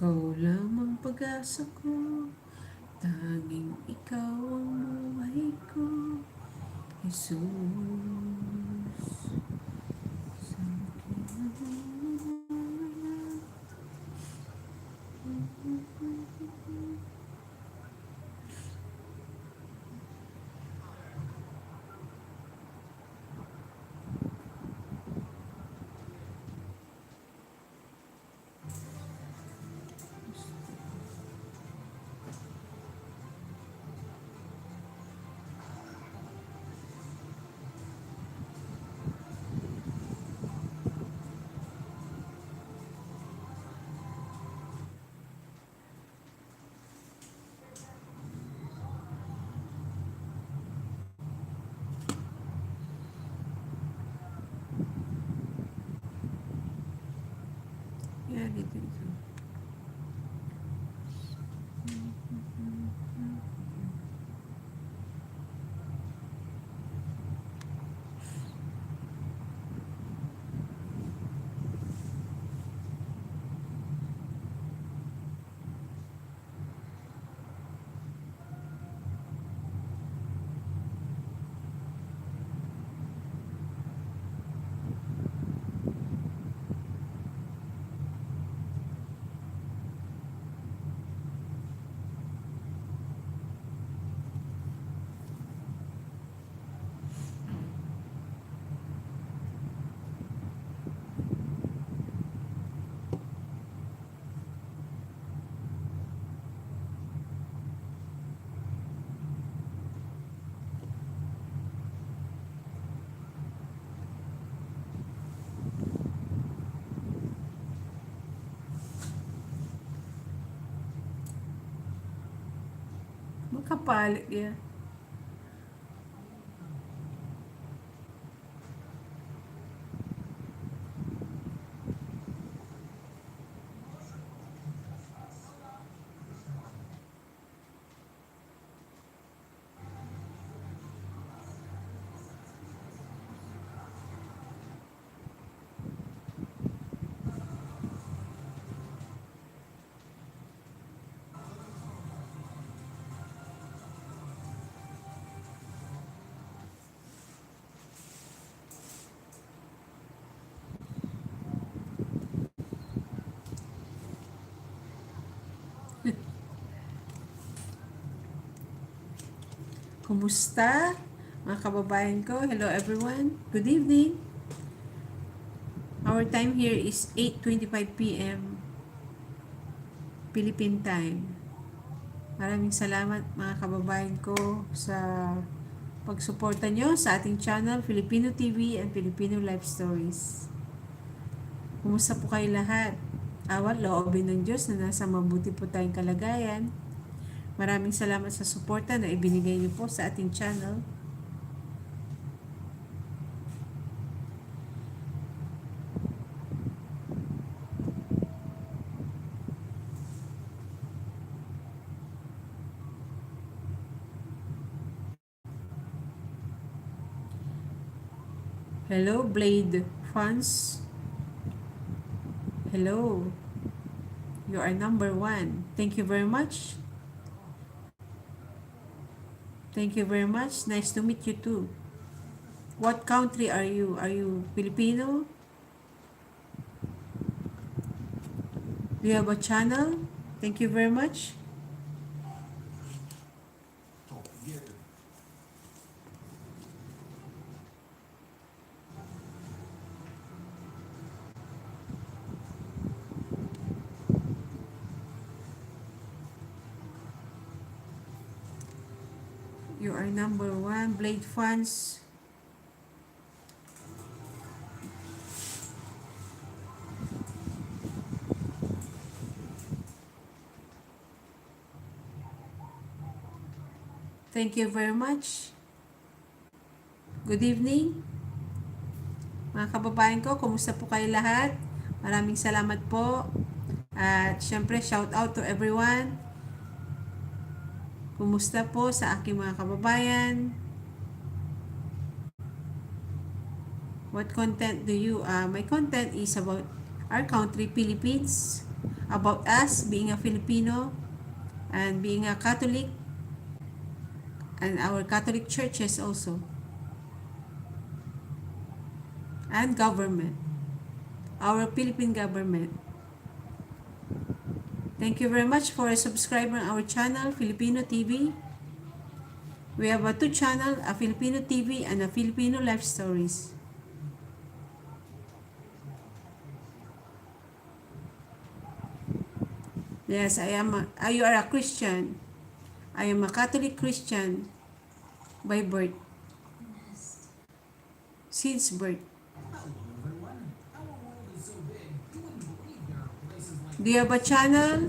Ikaw lamang pag-asa ko, tanging ikaw ang buhay ko, Jesus. Sa yeah, dito. Makapalit yan. Kumusta? Mga kababayan ko, hello everyone. Good evening. Our time here is 8:25 p.m. Philippine time. Maraming salamat mga kababayan ko sa pagsuporta nyo sa ating channel, Filipino TV and Filipino Life Stories. Kumusta po kayo lahat? Awat loobin ng Diyos na nasa mabuti po tayong kalagayan. Maraming salamat sa suporta na ibinigay niyo po sa ating channel. Hello, Blade Fans. Hello. You are number 1. Thank you very much. Thank you very much. Nice to meet you too. What country are you? Are you Filipino? Do you have a channel? Thank you very much. You are number 1. Blade Fans. Thank you very much. Good evening. Mga kababayan ko, kumusta po kayo lahat? Maraming salamat po. At syempre, shout out to everyone. Kumusta po sa aking mga kababayan? What content do you, my content is about our country, Philippines. about us being a Filipino and being a Catholic, and our Catholic churches also, and government, our Philippine government. Thank you very much for subscribing our channel, Filipino TV. We have a two channel, a Filipino TV and a Filipino Life Stories. Yes, you are a Christian. I am a Catholic Christian by birth, since birth. Do you have a channel,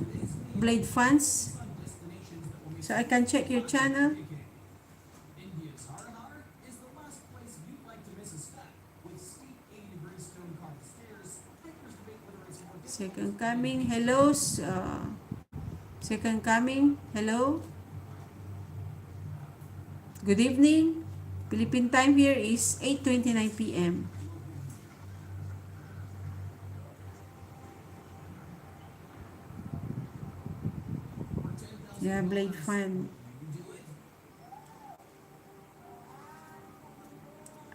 Blade Fans? So I can check your channel. Second Coming, hello. Second Coming, hello. Good evening. Philippine time here is 8:29 p.m. Yeah, Blade Fan.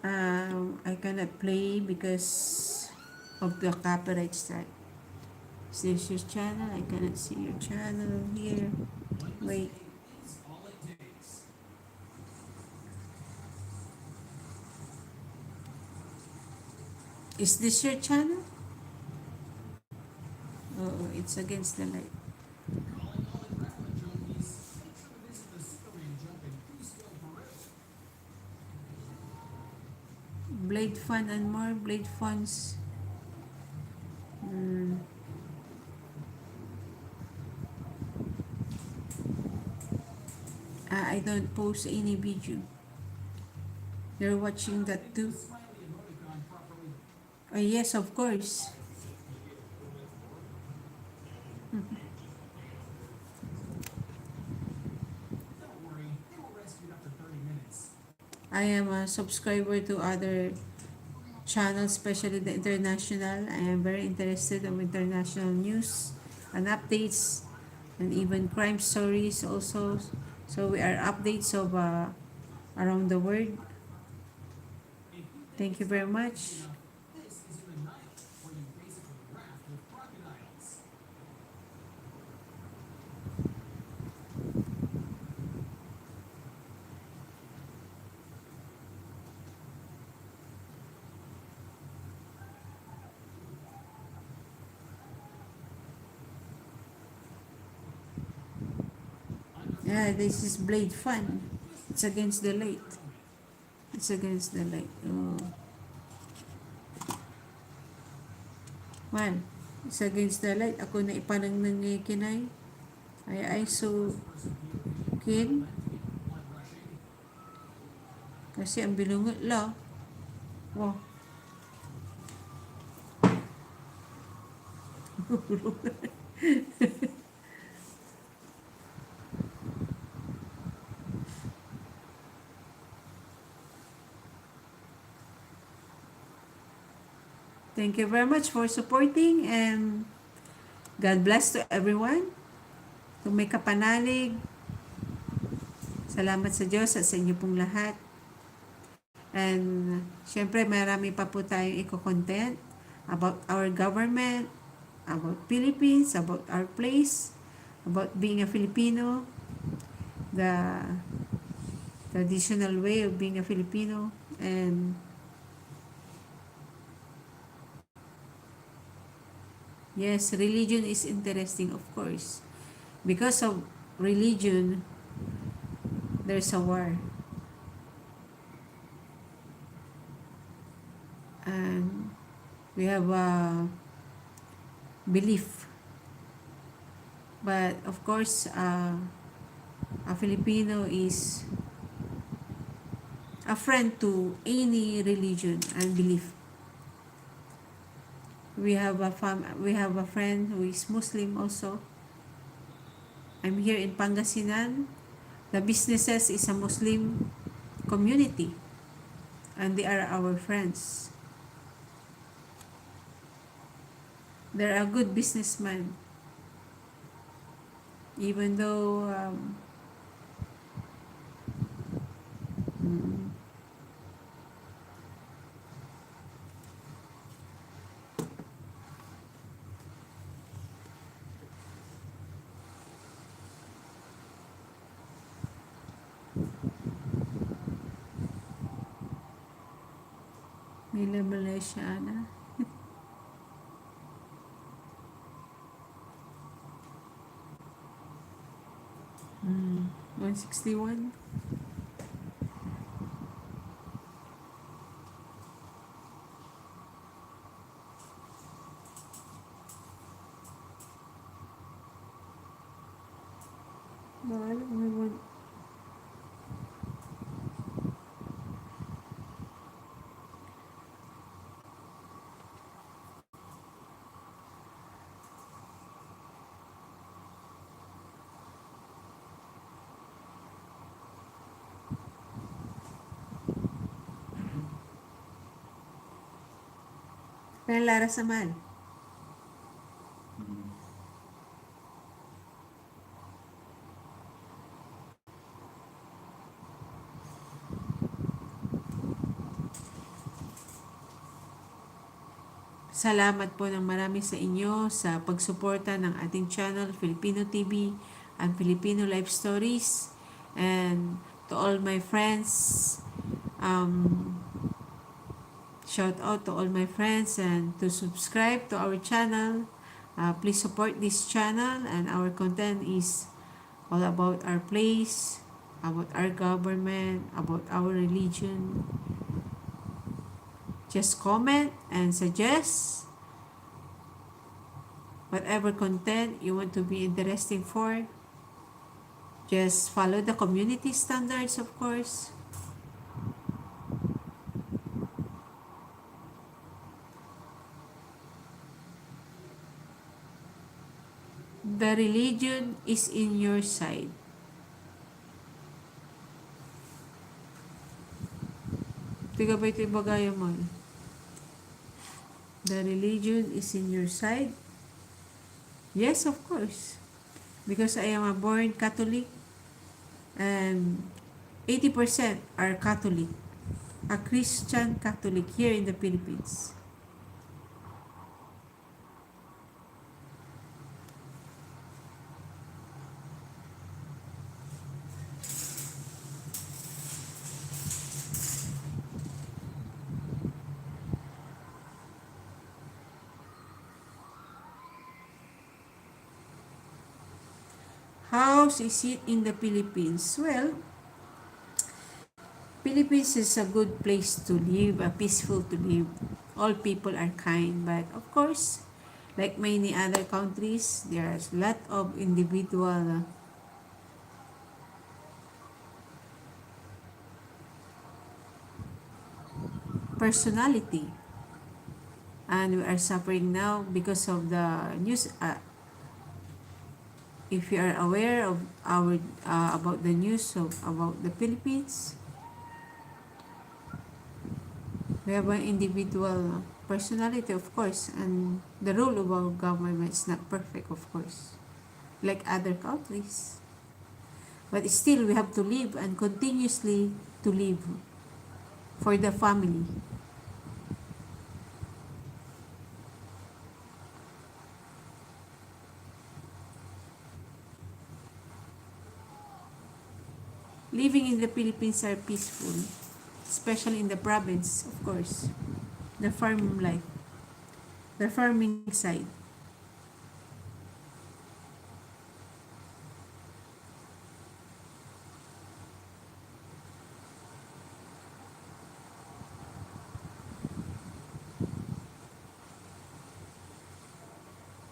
I cannot play because of the copyright strike. Is this your channel? I cannot see your channel here. Wait. Is this your channel? Oh, it's against the light. Blade Fun and more Blade Funds. I don't post any video. You're watching that too? Oh, yes, of course. I am a subscriber to other channels, especially the international. I am very interested in international news and updates and even crime stories also. So we are updates of around the world. Thank you very much. Yeah, this is Blade Fun. It's against the light. It's against the light. Oh. Man, it's against the light. Ako na ipanang nangikinay. Ay so kin. Kasi ang bilungot la. Wow. Thank you very much for supporting and God bless to everyone. Kung may kapanalig, salamat sa Diyos at sa inyo pong lahat. And syempre marami pa po tayong i-content about our government, about Philippines, about our place, about being a Filipino, the traditional way of being a Filipino, and yes, religion is interesting, of course. Because of religion, there's a war. And we have a belief. But of course, a Filipino is a friend to any religion and belief. We have a friend who is Muslim also. I'm here in Pangasinan. The businesses is a Muslim community and they are our friends. They're a good businessman. Even though mm, Mila Malaysiana. 161. Mahal, may Kaya Lara sa mahal. Salamat po ng marami sa inyo sa pagsuporta ng ating channel, Filipino TV and Filipino Life Stories. And to all my friends, um, shout out to all my friends and to subscribe to our channel. Please support this channel, and our content is all about our place, about our government, about our religion. Just comment and suggest whatever content you want to be interesting for. Just follow the community standards, of course. The religion is in your side. Tiga ba ito ibagaya mo? The religion is in your side? Yes, of course. Because I am a born Catholic and 80% are Catholic. A Christian Catholic here in the Philippines. How is it in the Philippines? Well, Philippines is a good place to live, a peaceful to live. All people are kind, but of course, like many other countries, there's a lot of individual personality. And we are suffering now because of the news. If you are aware of our about the news of about the Philippines, we have an individual personality, of course, and the rule of our government is not perfect, of course, like other countries. But still, we have to live and continuously to live for the family. Living in the Philippines are peaceful, especially in the province, of course. The farm life, the farming side.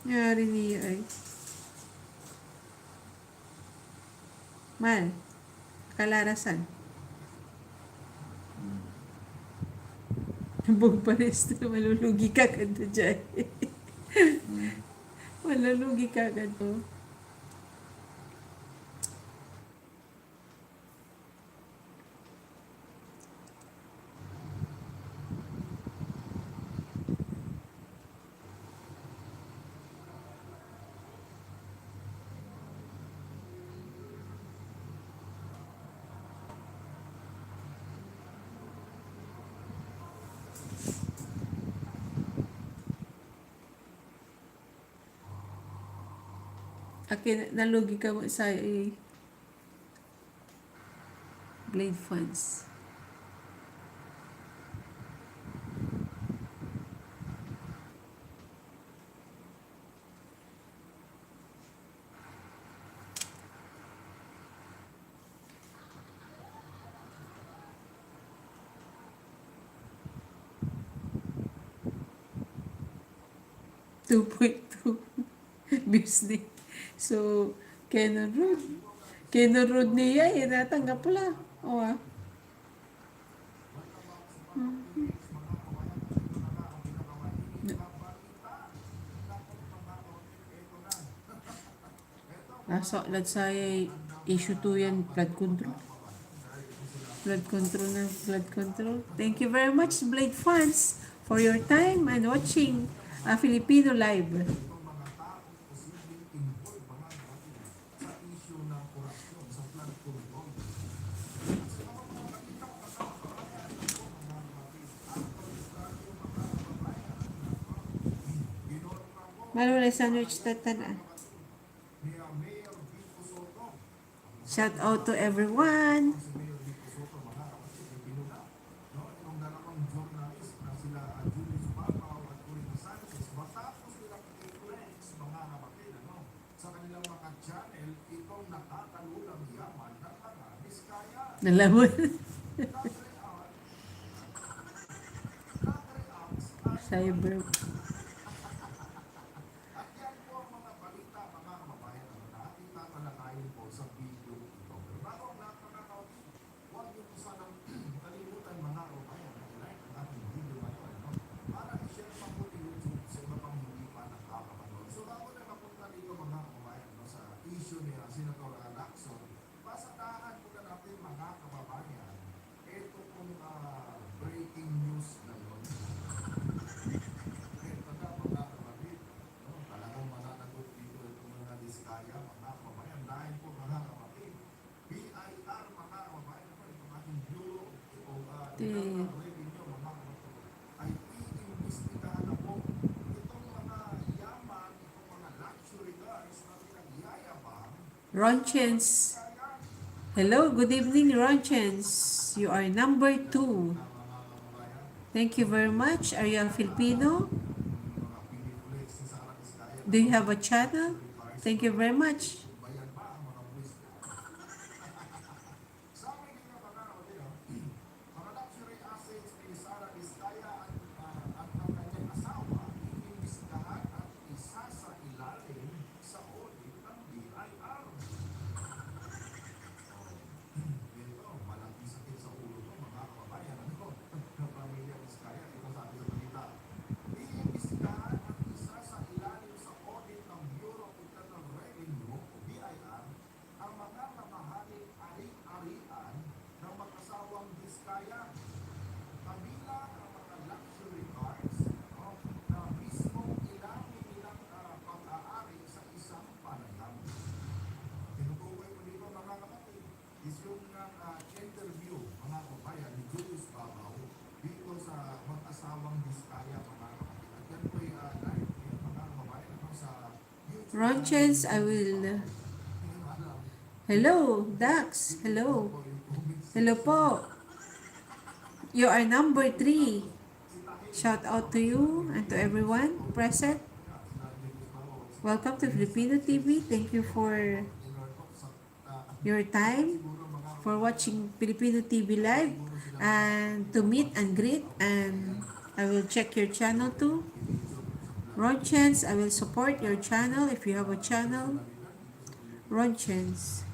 Yari niya ay. Mal, kalarasan. Bug pares na malulugi ka ganda dyan. Malulugi ka ganda. Akin, nalugi ka mo sa Blade Funds. $2.2 business. So, Cannon Road. Cannon Road niya, natanggap pala. O let's say, issue 2 yan, flood control. Flood control. Thank you very much, Blade Fans, for your time and watching Filipino Live. Malulay sandwich tatana. Shout out to everyone. Nalaman. Cyber. Ronchens. Hello, good evening, Ronchens. You are number 2. Thank you very much. Are you a Filipino? Do you have a channel? Thank you very much. Ronchens, I will... Hello, Dax. Hello. Hello po. You are number 3. Shout out to you and to everyone present. Welcome to Filipino TV. Thank you for your time, for watching Filipino TV Live, and to meet and greet. And I will check your channel too. Ronchens, I will support your channel if you have a channel. Ronchens.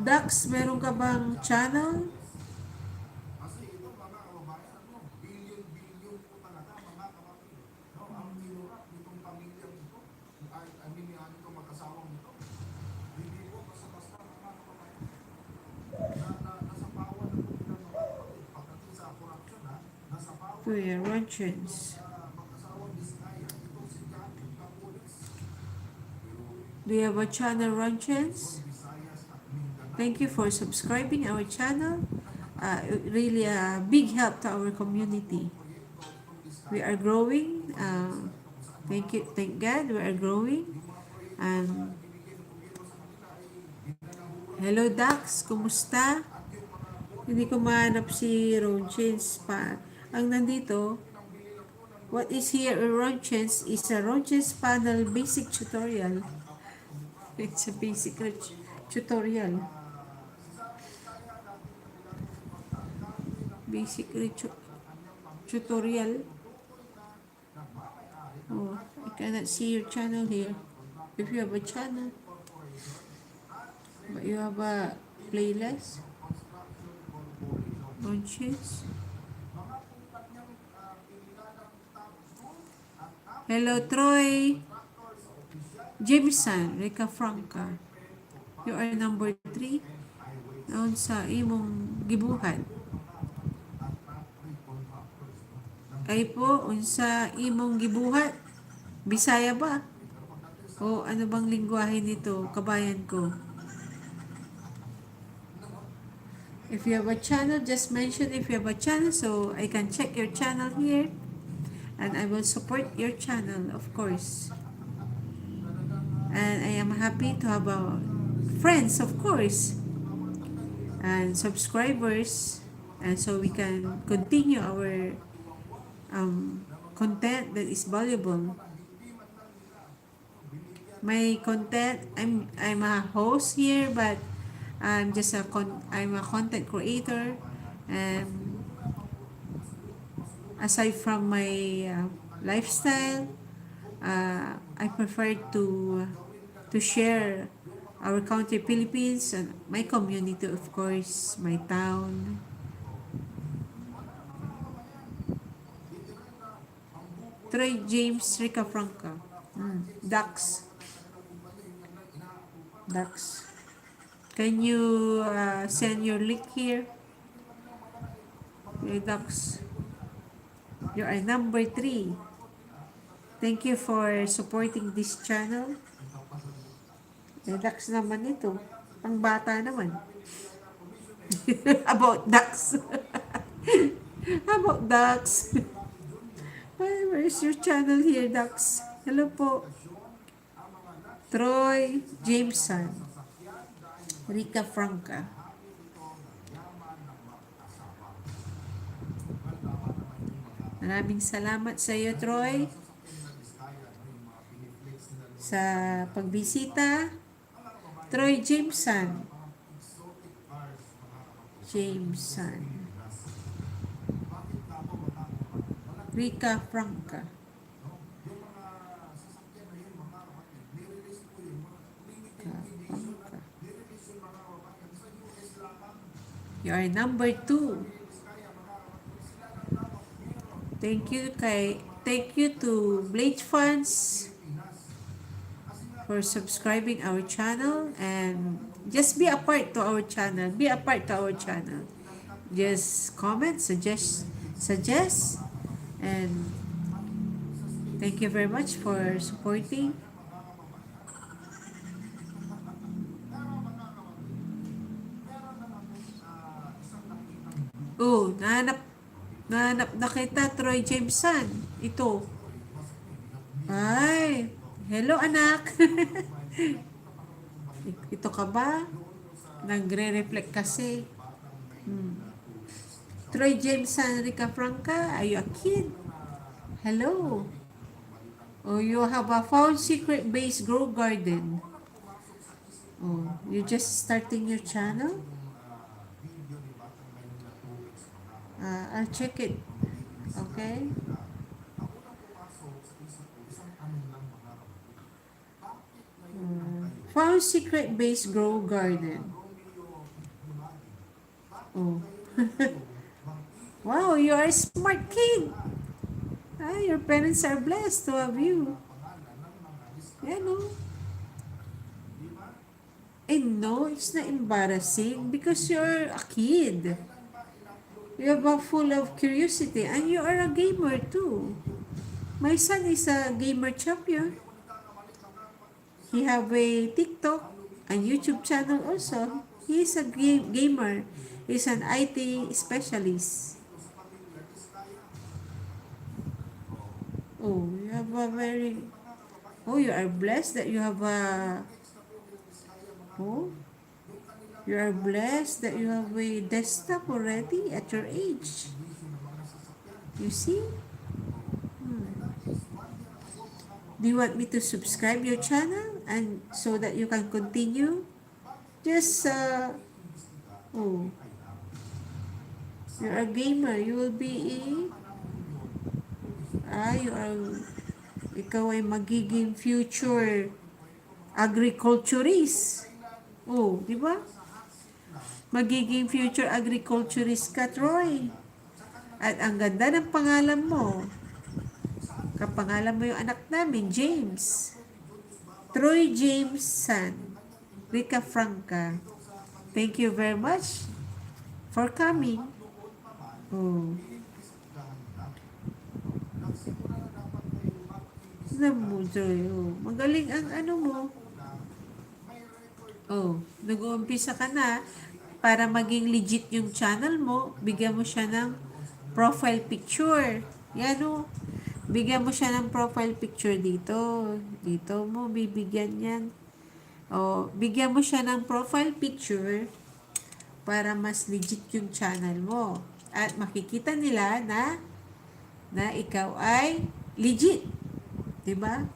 Dax, meron ka bang channel? Kuya Ronchens. Do you have a channel, Ronchens? Thank you for subscribing our channel. really a big help to our community. We are growing. Thank God, we are growing. Um, Hello Dax, kumusta? Hindi ko mahanap si Ronchins pa. Ang nandito, what is here in Ronchins is a Ronchins panel basic tutorial. It's a basic tutorial. Basic tutorial. Oh, I cannot see your channel here. If you have a channel, but you have a playlist, Ronchins. Hello Troy. Jameson, Rica Franca. You are number 3. Noon sa imong gibuhat. Ay po, unsa imong gibuhat? Bisaya ba? O ano bang lingwahe nito, kabayan ko? If you have a channel, just mention if you have a channel so I can check your channel here. And I will support your channel, of course. And I am happy to have friends, of course, and subscribers, and so we can continue our content that is valuable. My content, I'm a host here, but I'm just I'm a content creator, and aside from my lifestyle, I prefer to share our country, Philippines, and my community, of course, my town. Troy James Rica Franca. Dax. Dax. Can you send your link here? Dax. You are number 3. Thank you for supporting this channel. Dax naman ito. Ang bata naman. About Dax. About Dax. Where is your channel here, Dax? Hello po. Troy Jameson. Rica Franca. Maraming salamat sa iyo, Troy, sa pagbisita. Troy Jameson. Rica Franca. You are number 2. Thank you to Blade Fans for subscribing our channel, and just be a part to our channel. Just comment, suggest, and thank you very much for supporting. Oh, nahanap na kita, Troy Jameson. Ito. Ay, hello anak. Ito ka ba? Nagre-reflect kasi. Troy Jameson Rica Franca, are you a kid? Hello. Oh, you have a found secret base grow garden. Oh, you just starting your channel? I'll check it. Okay? Found secret base grow garden. Oh. Wow, you are a smart kid. Your parents are blessed to have you. No. And no, it's not embarrassing because you're a kid. You are full of curiosity, and you are a gamer too. My son is a gamer champion. He have a TikTok and YouTube channel also. He is a gamer. He's an IT specialist. Oh, you have a very... Oh, you are blessed that you have a... Oh, you are blessed that you have a desktop already at your age. You see? Do you want me to subscribe your channel and so that you can continue? Just, oh, you're a gamer. You will be you are, ikaw ay magiging future agriculturist. Oh, di ba? Magiging future agriculturist ka, Troy. At ang ganda ng pangalan mo. Kapangalan mo yung anak namin, James. Troy James San. Rica Franca. Thank you very much for coming. Oh. Alam mo, Joy. Oh. Magaling ang ano mo. Oh. Nag-uumpisa ka na para maging legit yung channel mo. Bigyan mo siya ng profile picture. Yan o. Bigyan mo siya ng profile picture dito. Dito mo bibigyan yan. O, bigyan mo siya ng profile picture para mas legit yung channel mo. At makikita nila na ikaw ay legit. Diba?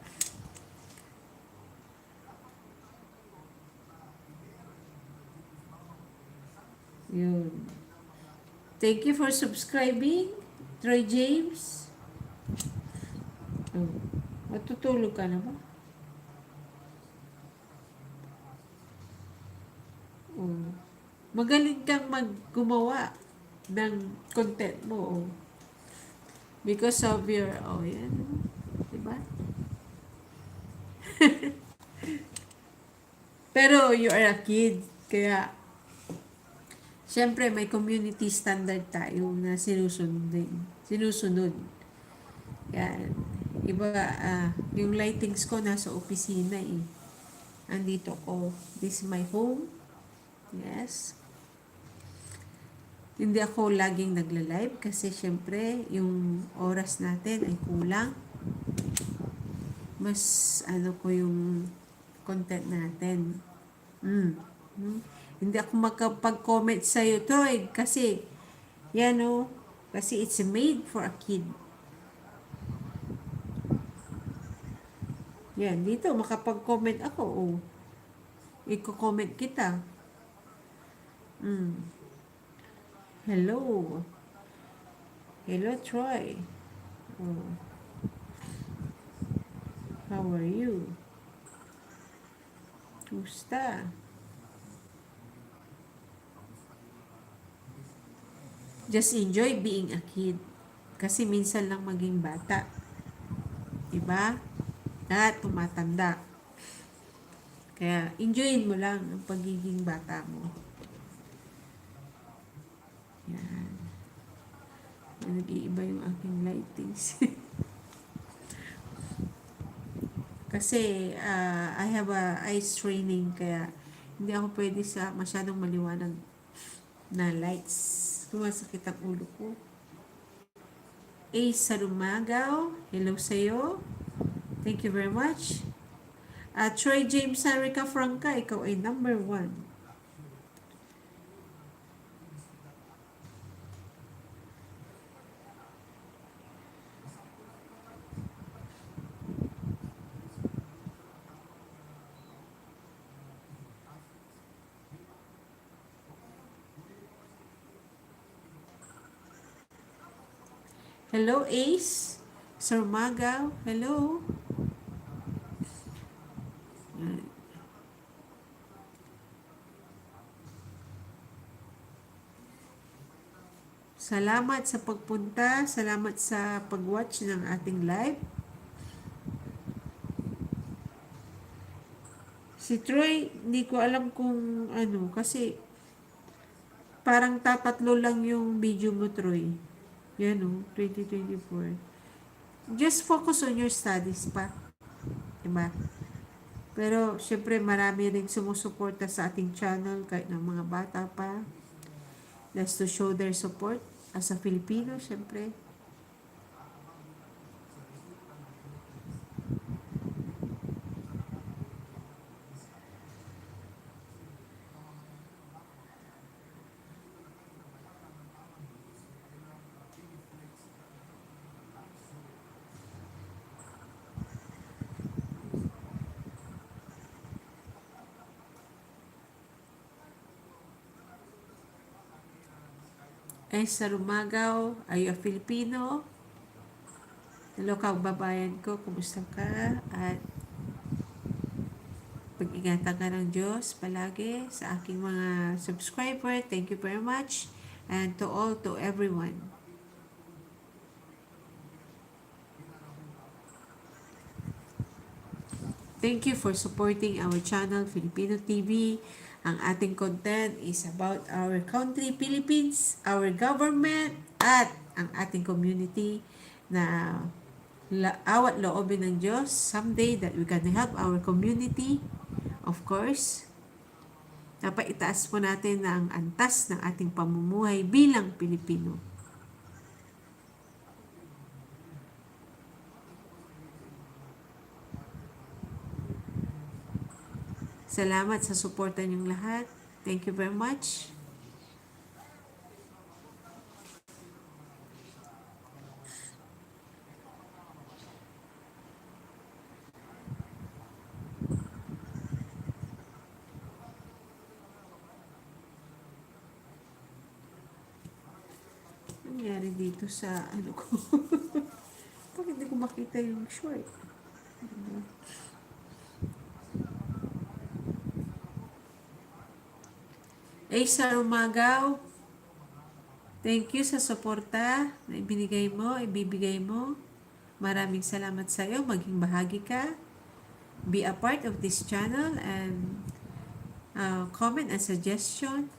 Yun. Thank you for subscribing, Troy James. Oh, matutulog ka na ba? Oh. Magaling kang gumawa ng content mo. Oh. Because of your, yan. Diba? Pero you are a kid. Kaya, syempre may community standard tayo na sinusunod. Yan. Iba, yung lightings ko nasa opisina eh. Andito ko. This is my home. Yes. Hindi ako laging nagla-live kasi syempre yung oras natin ay kulang. Mas ko yung content natin. Hindi ako makapag-comment sa'yo, Troy, kasi yan kasi it's made for a kid. Yan, dito makapag-comment ako, Iko-comment kita. Hello. Hello, Troy. Oh. How are you? Kumusta? Just enjoy being a kid. Kasi minsan lang maging bata. Diba? At tumatanda. Kaya, enjoyin mo lang ang pagiging bata mo. Yan. Nag-iiba yung aking lightings. Kasi, I have a eyes training, kaya hindi ako pwede sa masyadong maliwanag na lights. Sumasakit ang ulo ko. Ace Sarumagaw, hello sa'yo. Thank you very much. Troy James Rica Franca, ikaw ay number 1. Hello, Ace Sarumagaw, hello. Salamat sa pagpunta, salamat sa pag-watch ng ating live. Si Troy, hindi ko alam kung kasi parang tatatlo lang yung video mo, Troy. Yan 2024. Just focus on your studies pa. Diba? Pero, syempre, marami rin sumusuporta sa ating channel kahit ng mga bata pa. That's to show their support as a Filipino, syempre. Ay, sa Rumagaw, are you a Filipino? Hello, kababayan ko, kumusta ka? At pag-ingatan ka ng Diyos palagi sa aking mga subscriber. Thank you very much. And to everyone. Thank you for supporting our channel, Filipino TV. Ang ating content is about our country, Philippines, our government, at ang ating community na awat loobin ng Diyos someday that we can help our community. Of course, dapat itaas po natin ang antas ng ating pamumuhay bilang Pilipino. Salamat sa suporta niyong lahat. Thank you very much. Nangyari dito sa ano ko. Bakit hindi ko makita yung short? Sa Rumagaw, thank you sa suporta na ibibigay mo. Maraming salamat sa iyo. Maging bahagi ka. Be a part of this channel and comment and suggestion.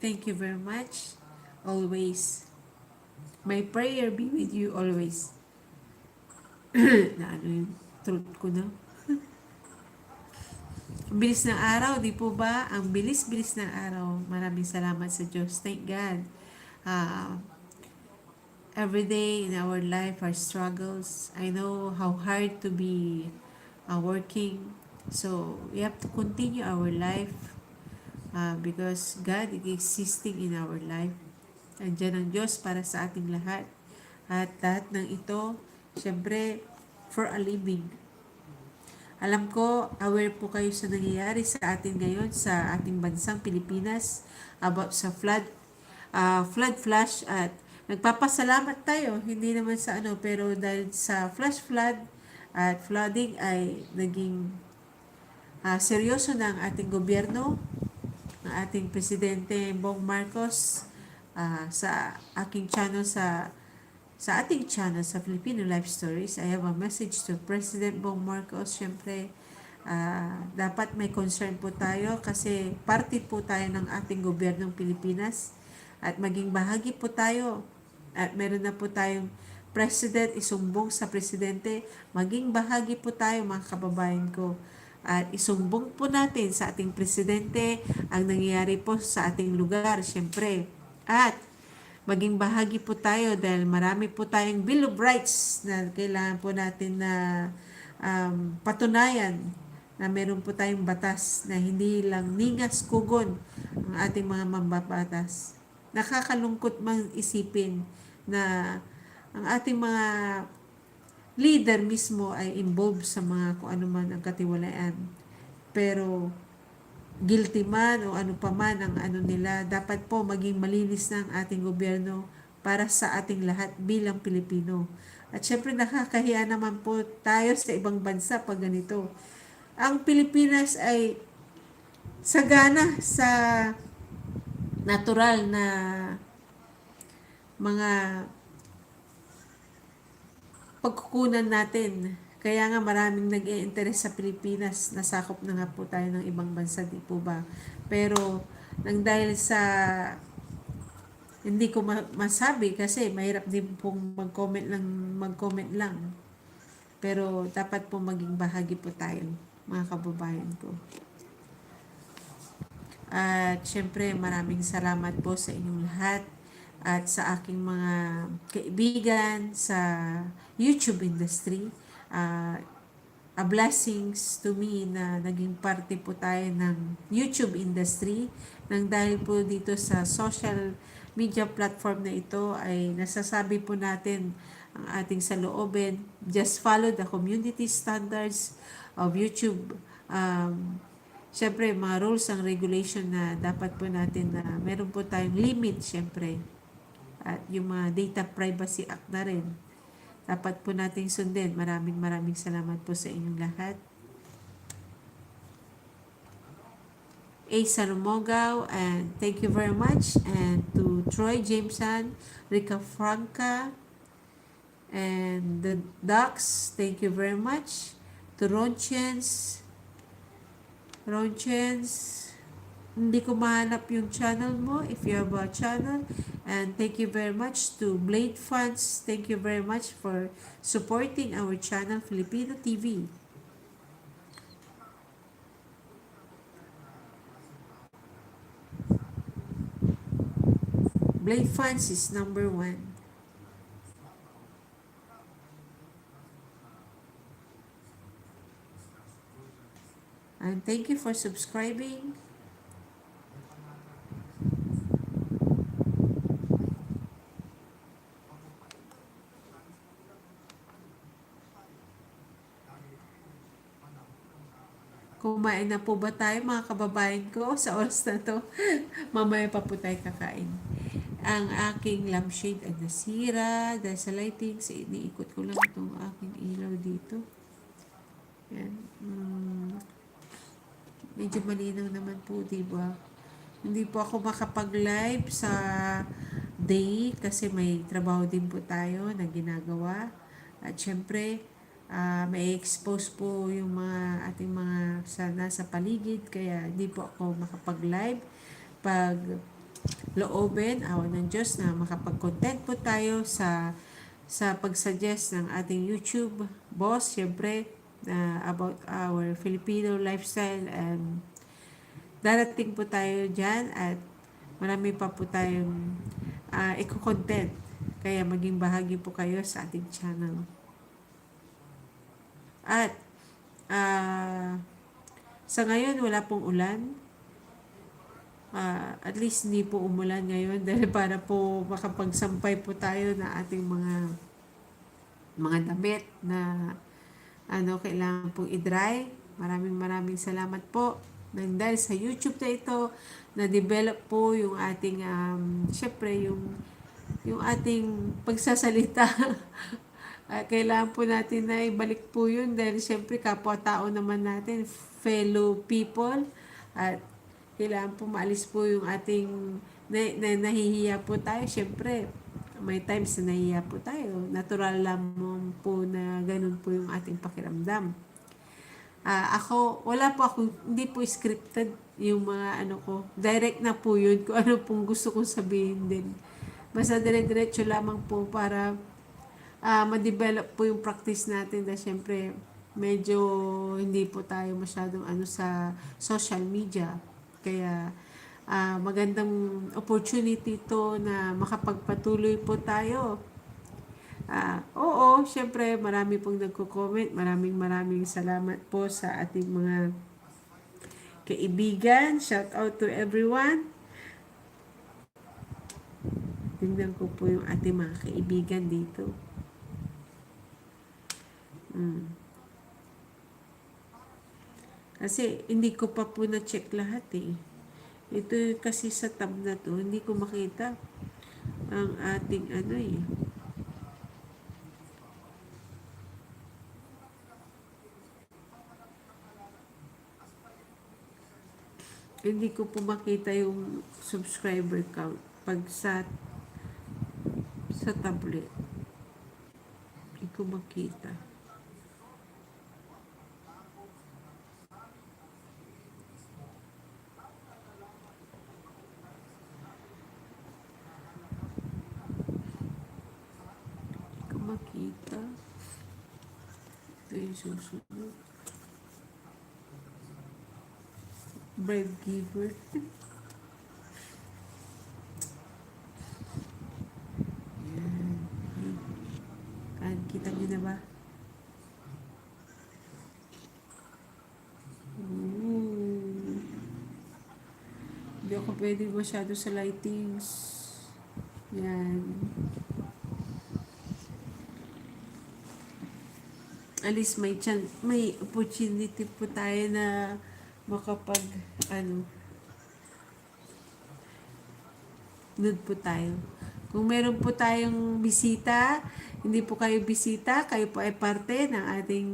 Thank you very much. Always. My prayer be with you always. Na ano yung truth ko na. Ang bilis ng araw, di po ba? Ang bilis-bilis ng araw. Maraming salamat sa Diyos. Thank God. Every day in our life, our struggles. I know how hard to be working. So, we have to continue our life because God is existing in our life. Andiyan ang Diyos para sa ating lahat. At lahat ng ito, syempre, for a living. Alam ko, aware po kayo sa nangyayari sa atin ngayon sa ating bansang Pilipinas about sa flood flash at nagpapasalamat tayo, hindi naman sa ano, pero dahil sa flash flood at flooding ay naging seryoso na ang ating gobyerno, ang ating Presidente Bong Marcos. Sa aking channel sa ating channel sa Filipino Life Stories, I have a message to President Bong Marcos. Siyempre, dapat may concern po tayo kasi parte po tayo ng ating gobyernong Pilipinas at maging bahagi po tayo at meron na po tayong President, isumbong sa Presidente, maging bahagi po tayo mga kababayan ko at isumbong po natin sa ating Presidente ang nangyayari po sa ating lugar, siyempre. At maging bahagi po tayo dahil marami po tayong Bill of Rights na kailangan po natin na patunayan na meron po tayong batas na hindi lang ningas kugon ang ating mga mambabatas. Nakakalungkot mang isipin na ang ating mga leader mismo ay involved sa mga kung ano man ang katiwalaan. Pero guilty man o ano pa man ang ano nila, dapat po maging malinis na ang ating gobyerno para sa ating lahat bilang Pilipino. At syempre nakakahiya naman po tayo sa ibang bansa pag ganito. Ang Pilipinas ay sagana sa natural na mga pagkukunan natin. Kaya nga maraming nag-i-interest sa Pilipinas, nasakop na nga po tayo ng ibang bansa, di po ba? Pero nang dahil sa Hindi ko masabi kasi mahirap din pong mag-comment lang. Pero dapat po maging bahagi po tayo, mga kababayan ko. At syempre maraming salamat po sa inyong lahat at sa aking mga kaibigan sa YouTube industry. Uh, a blessings to me na naging parte po tayo ng YouTube industry nang dahil po dito sa social media platform na ito ay nasasabi po natin ang ating saloobin. Just follow the community standards of YouTube. Siyempre, mga rules and regulation na dapat po natin na meron po tayong limit, siyempre. At yung mga Data Privacy Act na rin. Dapat po nating sundin. Maraming maraming salamat po sa inyong lahat. A. Salomogao, and thank you very much. And to Troy Jameson, Rica Franca, and the Ducks, thank you very much. To Ronchens, hindi ko mahanap yung channel mo if you have a channel. And thank you very much to Blade Funds. Thank you very much for supporting our channel, Filipino TV. Blade Funds is number 1. And thank you for subscribing. Kumain na po ba tayo, mga kababayan ko, sa oras na to? Mamaya pa po tayo kakain. Ang aking lampshade ay nasira dahil sa lighting. Iniikot ko lang itong aking ilaw dito. Yan. Medyo malinaw naman po, diba? Hindi po ako makapag-live sa day kasi may trabaho din po tayo na ginagawa. At syempre, may expose po yung mga ating mga nasa paligid kaya hindi po ako makapag-live. Pag loobin, awa ng Diyos na makapag-content po tayo sa pag-suggest ng ating YouTube boss, syempre, about our Filipino lifestyle, and darating po tayo dyan at marami pa po tayong eco-content. Kaya maging bahagi po kayo sa ating channel. At sa ngayon wala pong ulan. At least hindi po umulan ngayon dahil para po makapagsampay po tayo na ating mga damit na kailangan pong i-dry. Maraming salamat po. Dahil sa YouTube na ito, na-develop po yung ating, syempre, yung ating pagsasalita. Kailangan po natin na ibalik po yun dahil syempre kapwa-tao naman natin, fellow people, at kailangan po maalis po yung ating nahihiya po tayo. Syempre, may times na nahihiya po tayo. Natural lang po na ganun po yung ating pakiramdam. Ako, hindi po scripted yung mga ko. Direct na po yun kung ano pong gusto kong sabihin din. Basta dire-diretso lamang po para ma-develop po yung practice natin dahil syempre medyo hindi po tayo masyadong sa social media. Kaya magandang opportunity to na makapagpatuloy po tayo. Oo, syempre marami pong nagko-comment. Maraming salamat po sa ating mga kaibigan. Shout out to everyone. Tingnan ko po yung ating mga kaibigan dito. Kasi hindi ko pa po na-check lahat eh. Ito kasi sa tab na to, hindi ko makita ang ating hindi ko po makita yung subscriber count pag sa tablet. Hindi ko makita. Ito yung susunod. Brave giver. Yan. Kita nyo na ba? Ooh. Hindi ako pwede masyado sa lightings. Yan. At least may opportunity po tayo na makapag nude po tayo. Kung meron po tayong bisita, hindi po kayo bisita, kayo po ay parte ng ating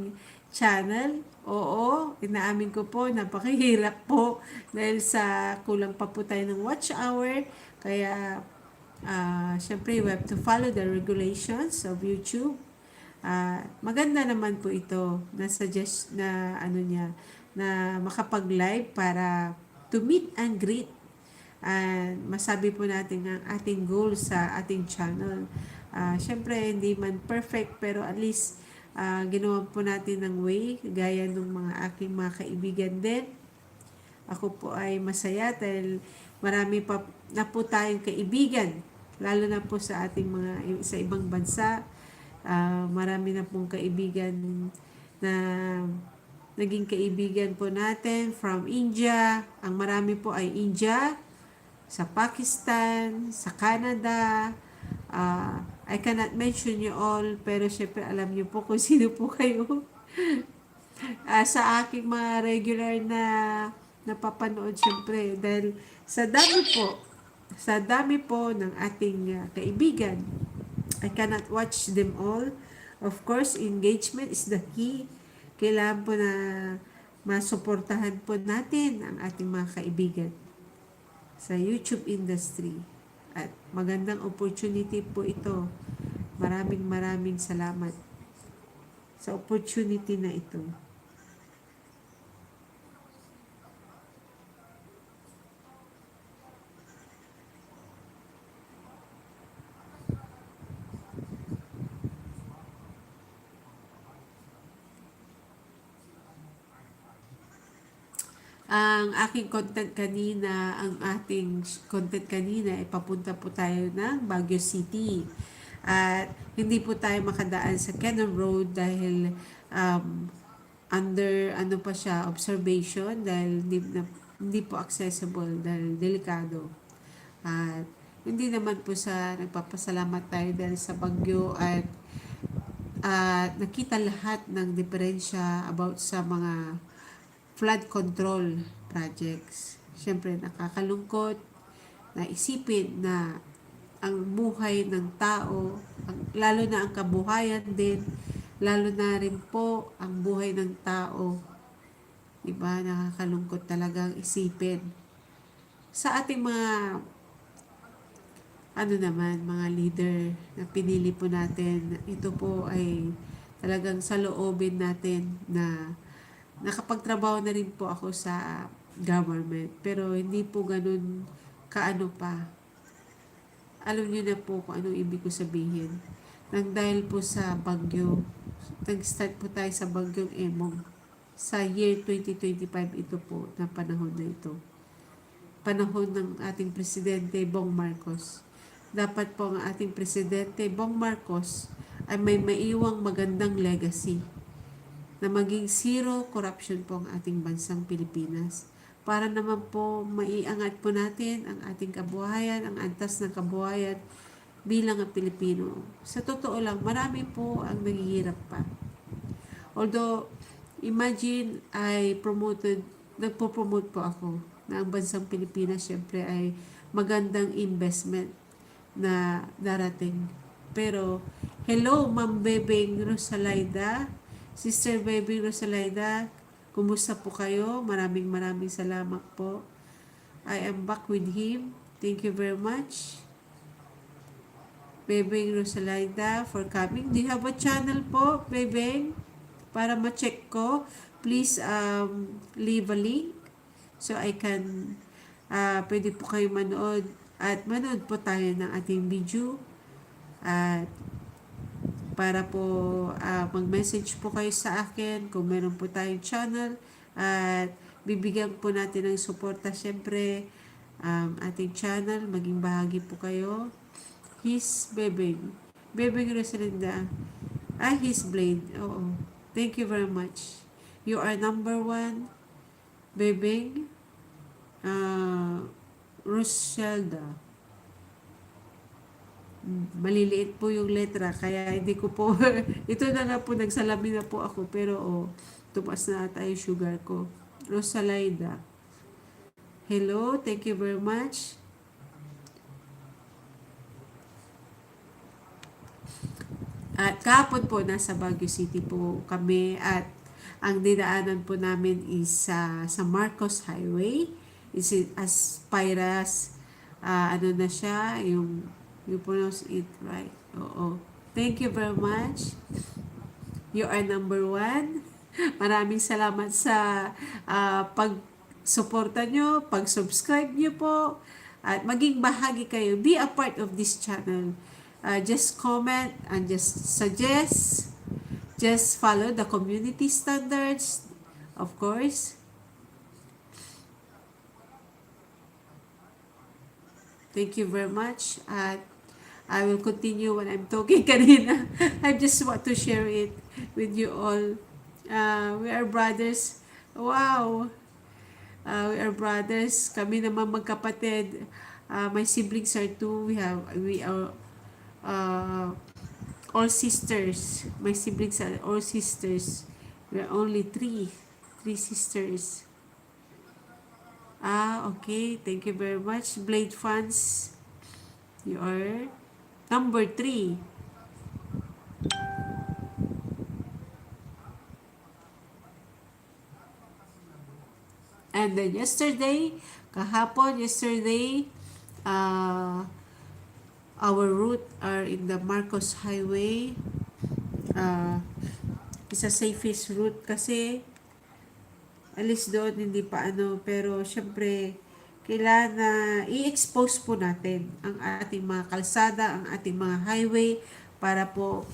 channel. Oo, inaamin ko po, napakahirap po dahil sa kulang pa po tayo ng watch hour. Kaya, syempre, we have to follow the regulations of YouTube. Maganda naman po ito na suggest na na makapag-live para to meet and greet and masabi po natin ang ating goal sa ating channel. Syempre, hindi man perfect pero at least ginawa po natin ng way gaya ng mga aking mga kaibigan din. Ako po ay masaya dahil marami pa na po tayong kaibigan lalo na po sa ating mga sa ibang bansa. Marami na pong kaibigan na naging kaibigan po natin from India. Ang marami po ay India, sa Pakistan, sa Canada. I cannot mention you all, pero syempre alam niyo po kung sino po kayo. Sa aking mga regular na napapanood syempre, dahil sa dami po ng ating kaibigan, I cannot watch them all. Of course, engagement is the key. Kailangan po na masuportahan po natin ang ating mga kaibigan sa YouTube industry. At magandang opportunity po ito. Maraming salamat sa opportunity na ito. Ang aking content kanina, ang ating content kanina ay papunta po tayo ng Baguio City. At hindi po tayo makadaan sa Cannon Road dahil under pa siya observation dahil hindi po accessible dahil delikado. At hindi naman po sa nagpapasalamat tayo dahil sa bagyo at nakita lahat ng diferensya about sa mga flood control projects. Siyempre, nakakalungkot na isipin na ang buhay ng tao, lalo na ang kabuhayan din, lalo na rin po ang buhay ng tao. Diba? Nakakalungkot talagang isipin. Sa ating mga mga leader na pinili po natin, ito po ay talagang sa loobin natin na nakapagtrabaho na rin po ako sa government. Pero hindi po ganun kaano pa. Alam niyo na po kung anong ibig ko sabihin. Nang dahil po sa bagyo, nag-start po tayo sa bagyong Emong. Sa year 2025 ito po na panahon na ito. Panahon ng ating Presidente Bong Marcos. Dapat po ang ating Presidente Bong Marcos ay may maiwang magandang legacy na maging zero corruption po ang ating bansang Pilipinas. Para naman po maiangat po natin ang ating kabuhayan, ang antas ng kabuhayan bilang ang Pilipino. Sa totoo lang, marami po ang naghihirap pa. Although, imagine nagpo-promote po ako na ang bansang Pilipinas syempre ay magandang investment na darating. Pero, hello Ma'am Bebeng Rosalayda, Sister Baby Rosalayda, kumusta po kayo? Maraming salamat po. I am back with him. Thank you very much. Bebeng Rosalayda for coming. Do you have a channel po, Bebeng? Para ma-check ko, please leave a link so I can pwede po kayo manood at manood po tayo ng ating video at para po mag-message po kayo sa akin kung meron po tayong channel at bibigyan po natin ng suporta syempre ating channel, maging bahagi po kayo. His Bebeng Rosalinda, His Blade, oo, thank you very much, you are number one, Bebeng Roselda. Maliliit po yung letra kaya hindi ko po ito na nga po, nagsalamin na po ako pero tumaas na ata yung sugar ko. Rosalinda, hello, thank you very much. At kahapon po nasa Baguio City po kami at ang dinaanan po namin is sa Marcos Highway. Is it Aspiras, ano na siya, yung you pronounce it right. Oo. Thank you very much. You are number one. Maraming salamat sa pag-suporta nyo, pag-subscribe nyo po, at maging bahagi kayo. Be a part of this channel. Just comment and just suggest. Just follow the community standards, of course. Thank you very much. At I will continue when I'm talking kanina. I just want to share it with you all. We are brothers. Wow! We are brothers. Kami naman magkapatid. My siblings are two. We are uh, all sisters. My siblings are all sisters. We are only three sisters. Okay. Thank you very much. Blade fans, you are number 3. And then yesterday, uh, our route are in the Marcos Highway. Isa safest route kasi alis doon hindi pa pero syempre kailangan na i-expose po natin ang ating mga kalsada, ang ating mga highway para po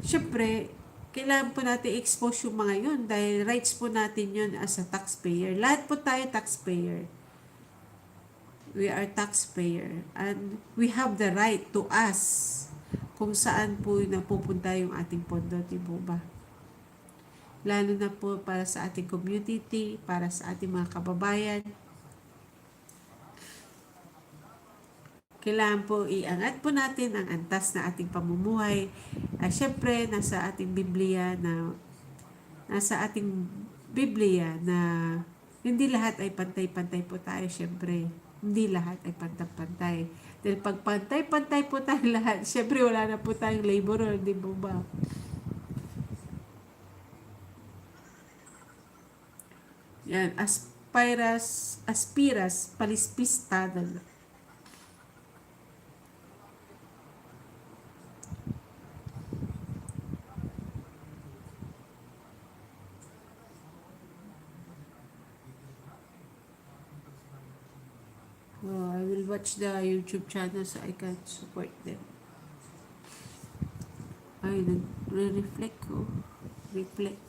syempre kailangan po natin i-expose yung mga yun dahil rights po natin yun as a taxpayer. Lahat po tayo taxpayer. We are taxpayer and we have the right to ask kung saan po napupunta yung ating pondo, di ba? Lalo na po para sa ating community, para sa ating mga kababayan. Kailangan po iangat po natin ang antas na ating pamumuhay. Siyempre, nasa ating Biblia na hindi lahat ay pantay-pantay po tayo, siyempre. Hindi lahat ay pantay-pantay. Dahil pag pantay-pantay po tayo lahat, siyempre wala na po tayong laborer, di ba? Yan, aspiras, palispistada. I will watch the YouTube channel so I can support them. Ay, nagre-reflect ko. Reflect.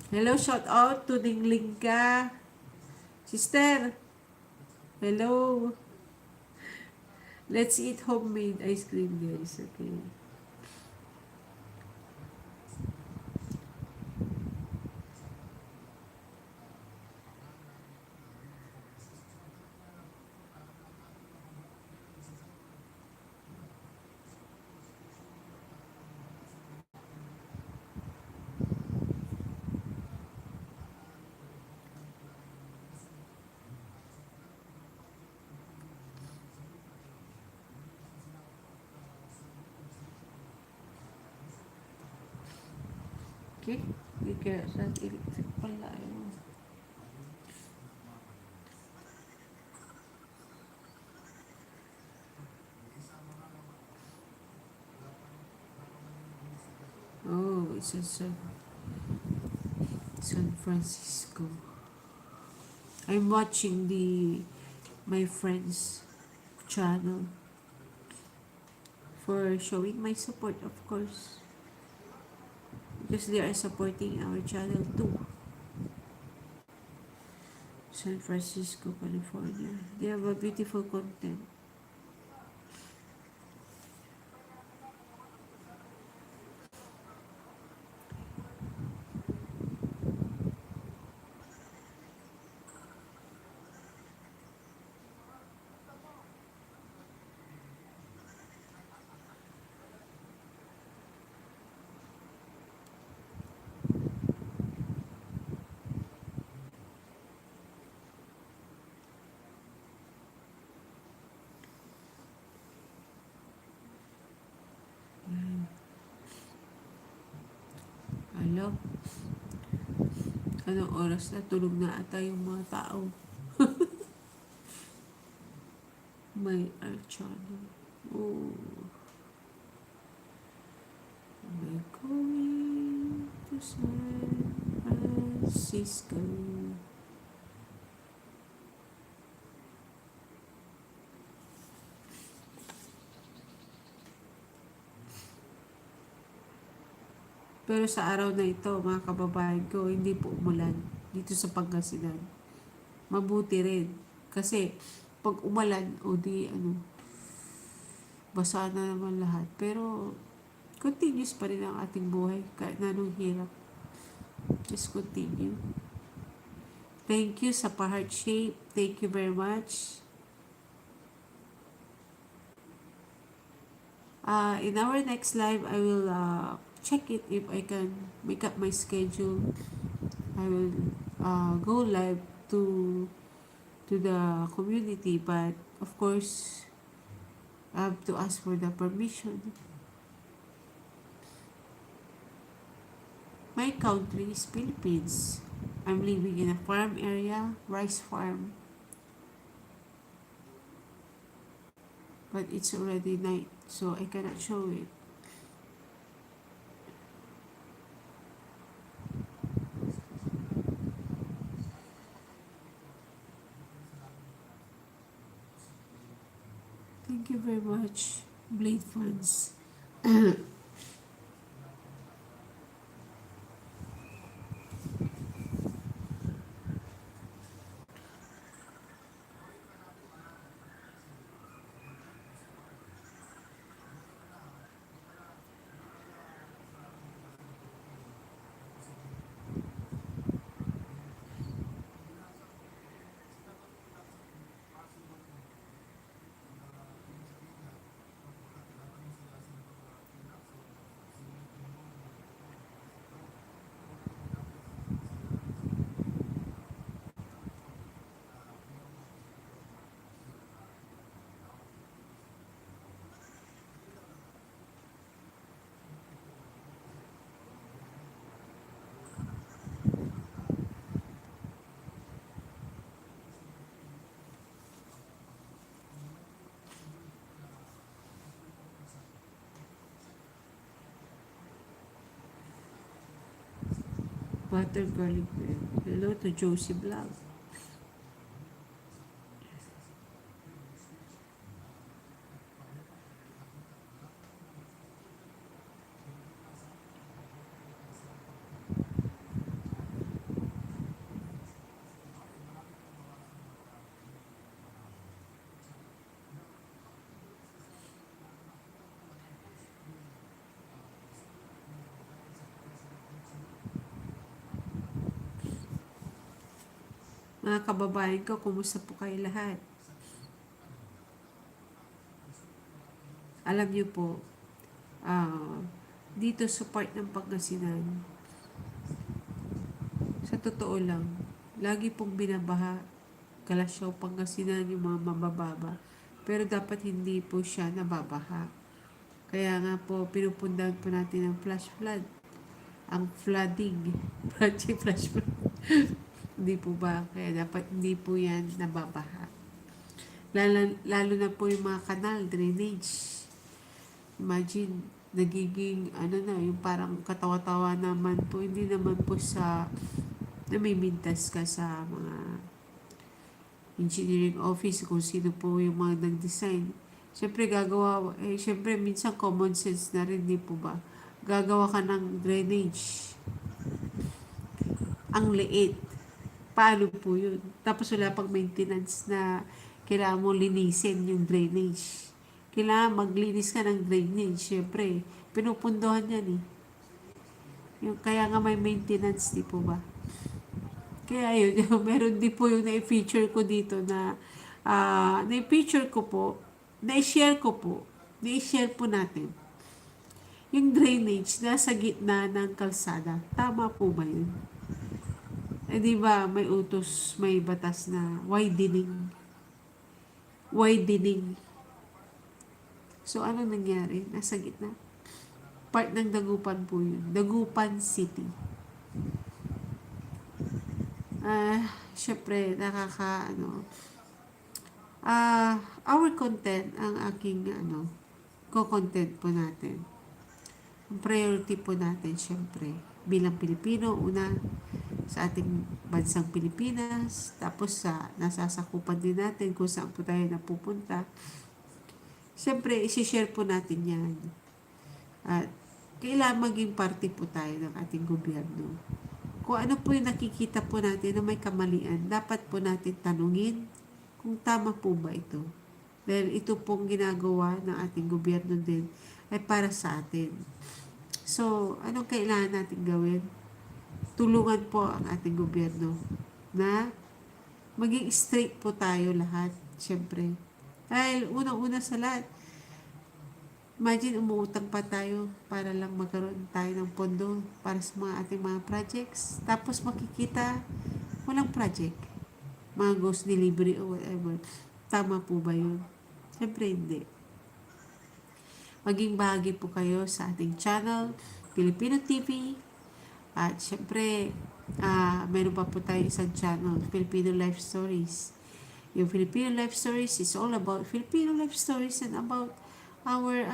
Hello, shout out to Dinglingka. Sister, hello. Let's eat homemade ice cream, guys. Okay. Okay? Hindi kaya sa electric pala. sa San Francisco. I'm watching my friends channel for showing my support, of course, because they are supporting our channel too. San Francisco, California. They have a beautiful content. Alam, anong oras na? Tulog na ata yung mga tao. May channel. Oh, we're going to San Francisco. Pero sa araw na ito, mga kababayan ko, hindi po umulan dito sa Pangasinan. Mabuti rin. Kasi, pag umulan, o di, basa na naman lahat. Pero, continuous pa rin ang ating buhay. Kahit na anong hirap. Just continue. Thank you sa pa-heart shape. Thank you very much. In our next live, I will check it if I can make up my schedule. I will go live to the community, but of course I have to ask for the permission. My country is Philippines. I'm living in a farm area, rice farm. But it's already night, so I cannot show it. Thank you very much, Blade Fans. Butter garlic bread. Hello to Josie Vlog. Mga kababayan ko, kumusta po kayo lahat? Alam niyo po, dito sa part ng Pangasinan, sa totoo lang, lagi pong binabaha, Kalasyaw, Pangasinan, yung mga mabababa. Pero dapat hindi po siya nababaha. Kaya nga po, pinupundahan po natin ang flash flood. Ang flooding. Project flash flood. Hindi po ba? Kaya dapat hindi po yan nababaha. Lalo na po yung mga kanal, drainage. Imagine, nagiging ano na, yung parang katawa-tawa naman po, hindi naman po sa namimintas ka sa mga engineering office kung sino po yung mga nag-design. Siyempre gagawa, siyempre minsan common sense na rin, di po ba? Gagawa ka ng drainage. Ang liit. Paano po yun? Tapos wala pang maintenance na kailangan mo linisin yung drainage. Kailangan maglinis ka ng drainage. Siyempre, pinupundohan yan eh. Yung, kaya nga may maintenance, di po ba? Kaya yun, meron din po yung na-feature ko dito na na-feature ko po, na-share ko po, na-share po natin. Yung drainage nasa gitna ng kalsada. Tama po ba yun? Di ba may utos, may batas na widening. Widening. So, ano nangyari? Nasa gitna. Part ng Dagupan po yun. Dagupan City. Syempre, our content, ang aking, co-content po natin. Ang priority po natin, syempre, bilang Pilipino, una, sa ating bansang Pilipinas, tapos sa nasasakupan din natin kung saan po tayo napupunta. Syempre, isi-share po natin yan. At kailangan maging parte po tayo ng ating gobyerno. Kung ano po yung nakikita po natin na may kamalian, dapat po natin tanungin kung tama po ba ito. Dahil ito pong ginagawa ng ating gobyerno din ay para sa atin. So, anong kailangan natin gawin? Tulungan po ang ating gobyerno na maging straight po tayo lahat, syempre. Dahil unang-una sa lahat, imagine umuutang pa tayo para lang magkaroon tayo ng pondo para sa mga ating mga projects. Tapos makikita, walang project. Mga ghost delivery or whatever. Tama po ba yun? Syempre hindi. Maging bahagi po kayo sa ating channel, Filipino TV. At syempre, meron pa po tayo isang channel, Filipino Life Stories. Yung Filipino Life Stories is all about Filipino life stories and about our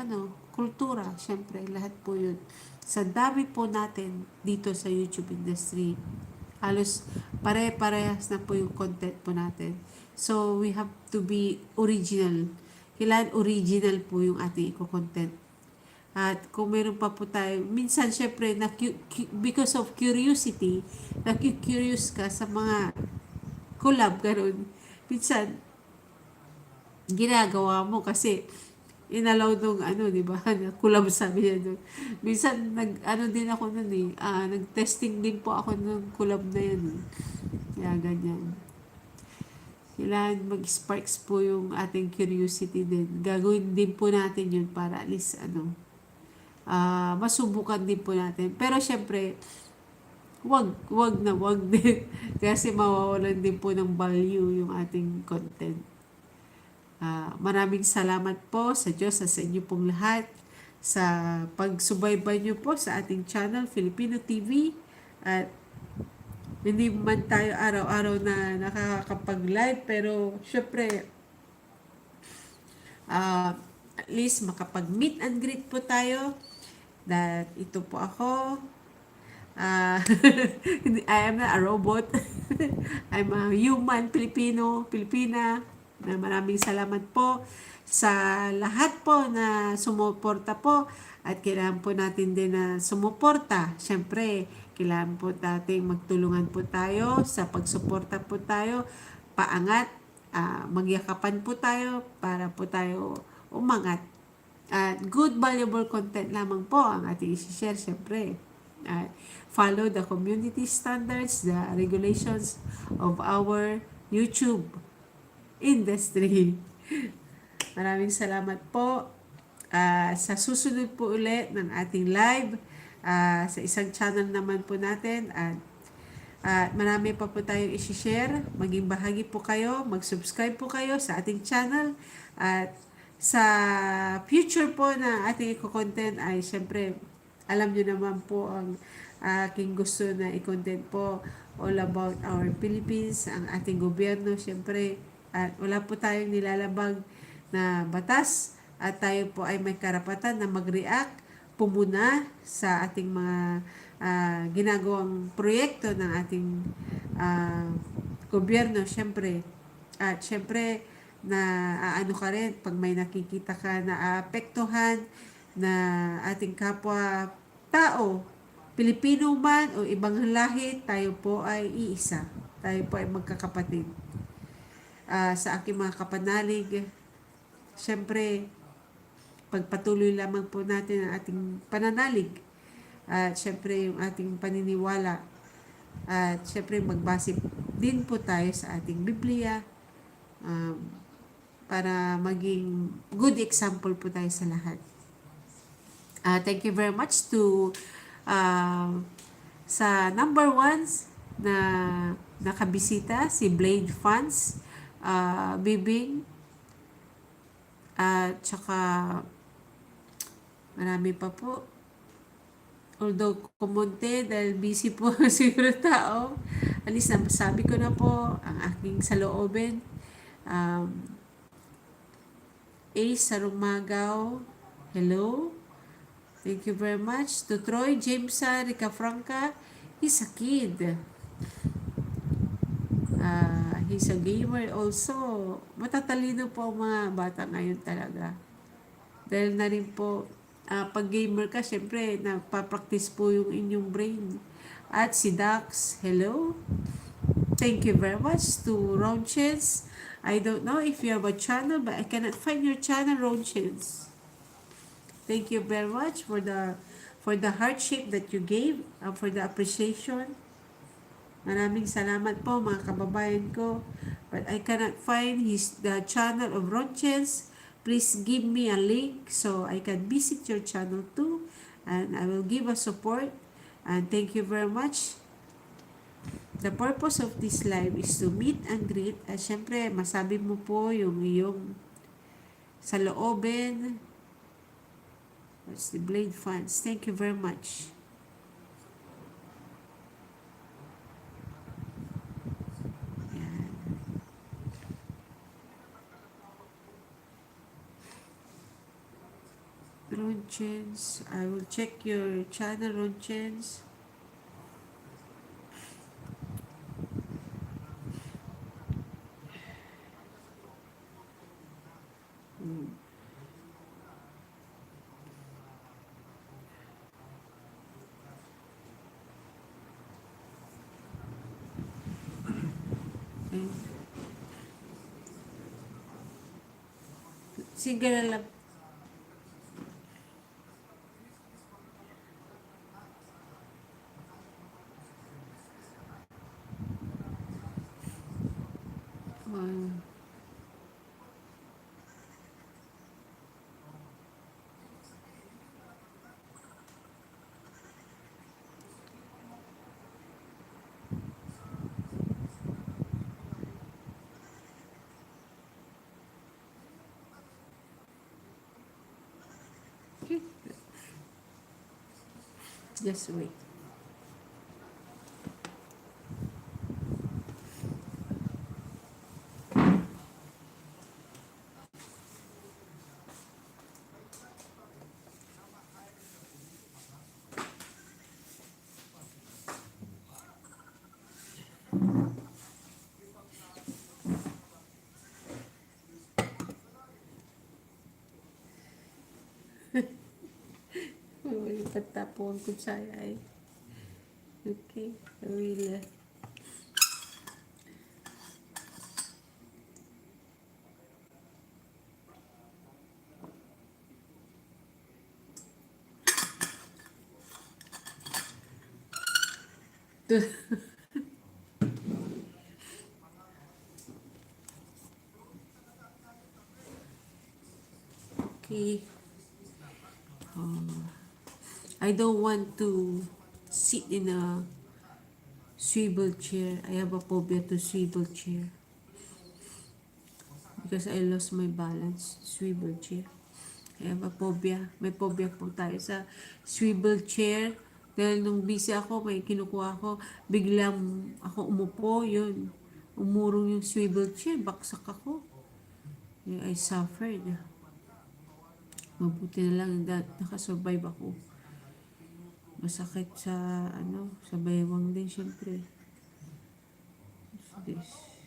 kultura. Syempre, lahat po yun. Sa dami po natin dito sa YouTube industry, halos pare-parehas na po yung content po natin. So, we have to be original. Kailangan original po yung ating content. At kung meron pa po tayo, minsan syempre, because of curiosity, curious ka sa mga collab, gano'n. Minsan, ginagawa mo kasi inalaw nung di ba, collab sabi niya doon. Minsan, din ako nun nag-testing din po ako ng collab na yan. Kaya ganyan. Kailangan mag-sparks po yung ating curiosity din. Gagawin din po natin yun para at least, masubukan din po natin. Pero syempre, wag din. Kasi mawawalan din po ng value yung ating content. Maraming salamat po sa Diyos at sa inyo pong lahat sa pagsubaybay nyo po sa ating channel, Filipino TV. At hindi man tayo araw-araw na nakakapag-live, pero syempre, at least makapag-meet and greet po tayo. That ito po ako. I am not a robot. I'm a human Pilipina. Maraming salamat po sa lahat po na sumuporta po. At kailangan po natin din na sumuporta. Siyempre, kailangan po natin magtulungan po tayo sa pagsuporta po tayo. Paangat, magyakapan po tayo para po tayo umangat. At good valuable content lamang po ang ating isi-share syempre. Follow the community standards, the regulations of our YouTube industry. Maraming salamat po. Sa susunod po ulit ng ating live, sa isang channel naman po natin. At marami pa po tayong isi-share. Maging bahagi po kayo, mag-subscribe po kayo sa ating channel. At sa future po na ating i-content ay syempre, alam nyo naman po ang aking gusto na i-content po all about our Philippines, ang ating gobyerno syempre. At wala po tayong nilalabag na batas at tayo po ay may karapatan na mag-react pumuna sa ating mga ginagawang proyekto ng ating ah, gobyerno, syempre. At syempre, na ano ka rin, pag may nakikita ka na aapektuhan na ating kapwa tao, Pilipino man o ibang lahi, tayo po ay iisa. Tayo po ay magkakapatid. Sa aking mga kapanalig, syempre, pagpatuloy lamang po natin ang ating pananalig at syempre yung ating paniniwala at syempre magbase din po tayo sa ating Biblia um, para maging good example po tayo sa lahat. Thank you very much to uh, sa number ones na nakabisita, si Blade Fans, Bibing, at saka marami pa po. Although kumonte dahil busy po siguro tao. At least sabi ko na po ang aking saloobin. Ace Sarumagaw, hello. Thank you very much. To Troy, Jamesa, Rica Franca, he's a kid. He's a gamer also. Matatalino po ang mga bata ngayon talaga. Dahil na rin po, pag gamer ka, syempre, nagpa-practice po yung inyong brain. At si Dax, hello. Thank you very much to Ronchens. I don't know if you have a channel, but I cannot find your channel, Ronchens. Thank you very much for the hardship that you gave, for the appreciation. Maraming salamat po mga kababayan ko. But I cannot find the channel of Ronchens. Please give me a link so I can visit your channel too. And I will give a support. And thank you very much. The purpose of this live is to meet and greet. At syempre, masabi mo po yung iyong saloobin. That's the Blade Fans. Thank you very much. Ronchens, I will check your channel, Ronchens. Sige na lang. Okay. Just wait. Pagtapuan ko siya ay. Okay, I will. Okay. I don't want to sit in a swivel chair. I have a phobia to swivel chair. Because I lost my balance. Swivel chair. I have a phobia. May phobia po tayo sa swivel chair. Dahil nung busy ako, may kinukuha ako, biglang ako umupo, yun. Umurong yung swivel chair, baksak ako. I suffered. Mabuti na lang nakasurvive ako. Masakit sa sa baywang din syempre. What's this?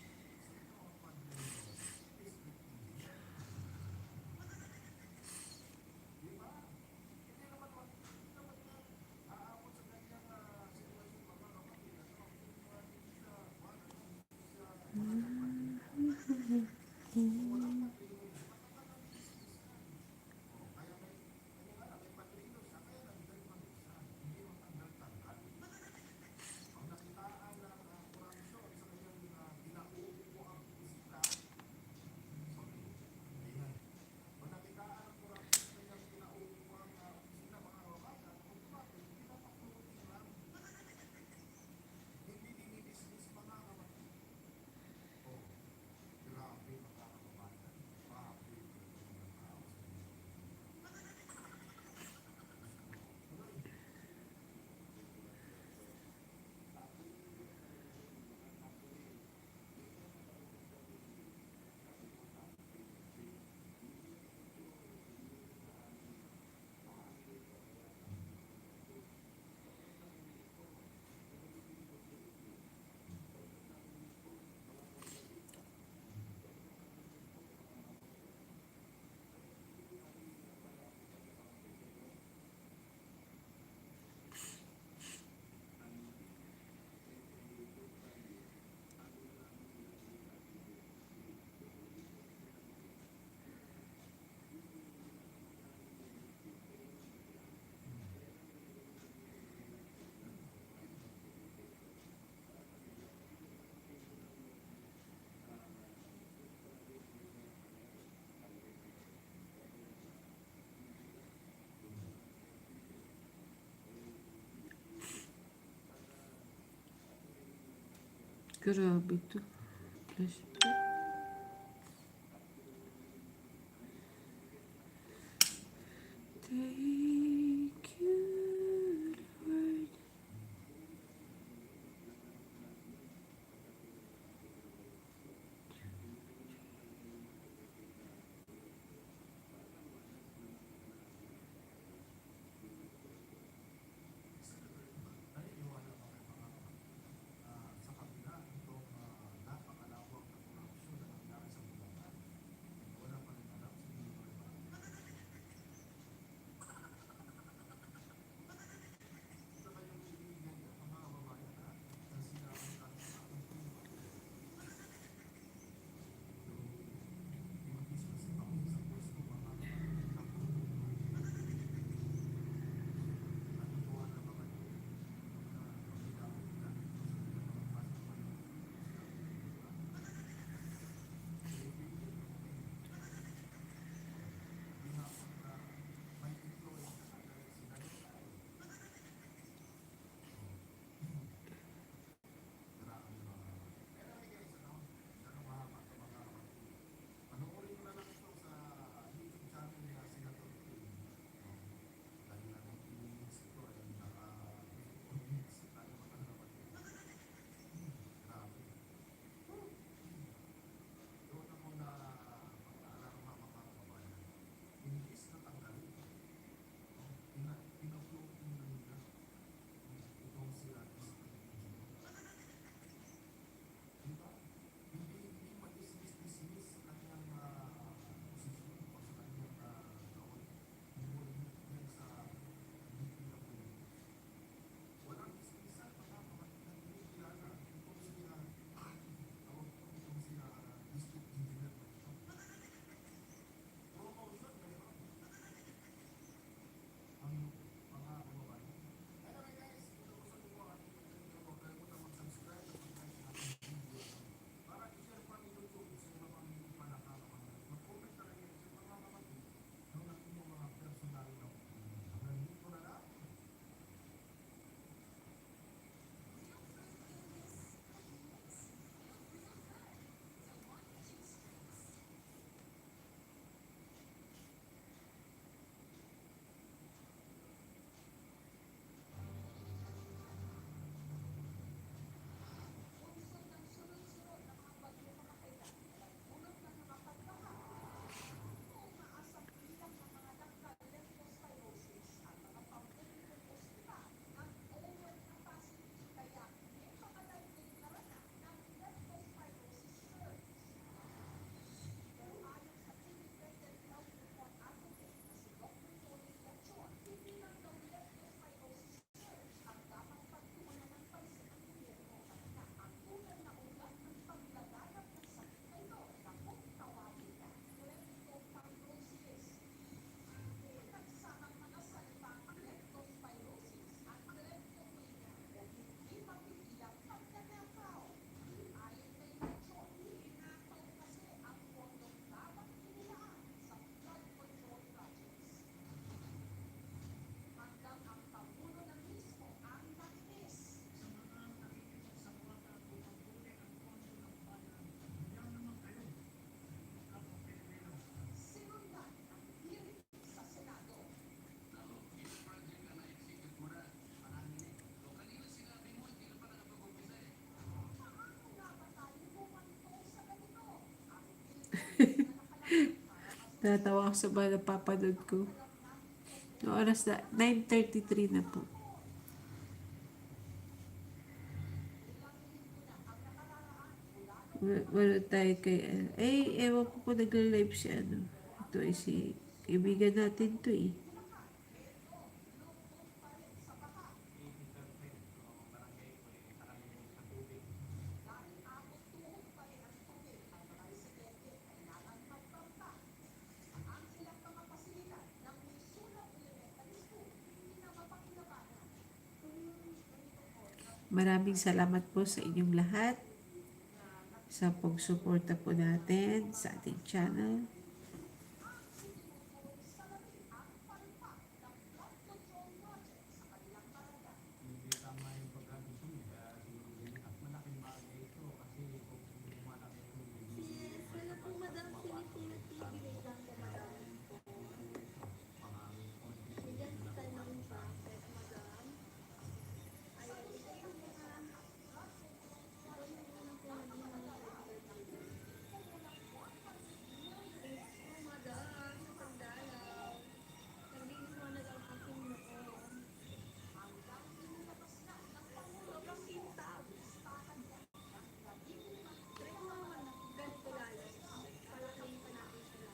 Grabe to. Plus two. Thank you, Lord. Natawa ako sa mga napapanood ko. No, oras na, 9:33 na po. Manood tayo kay, ewan ko kung nagla-live si ano. Ito ay si kaibigan natin to eh. Maraming salamat po sa inyong lahat sa pagsuporta po natin sa ating channel. Wala po madam, Filipino TV, wait lang po madam. Bigyan kita ng packet madam. Ayan, ito yung mga, ito yung mga po Thanks po madam, sa pagdalaw. Nagliliwanag ang aking noon. Sobrang kintab. Try ko naman ganito guys. Para kayo pa natin sila.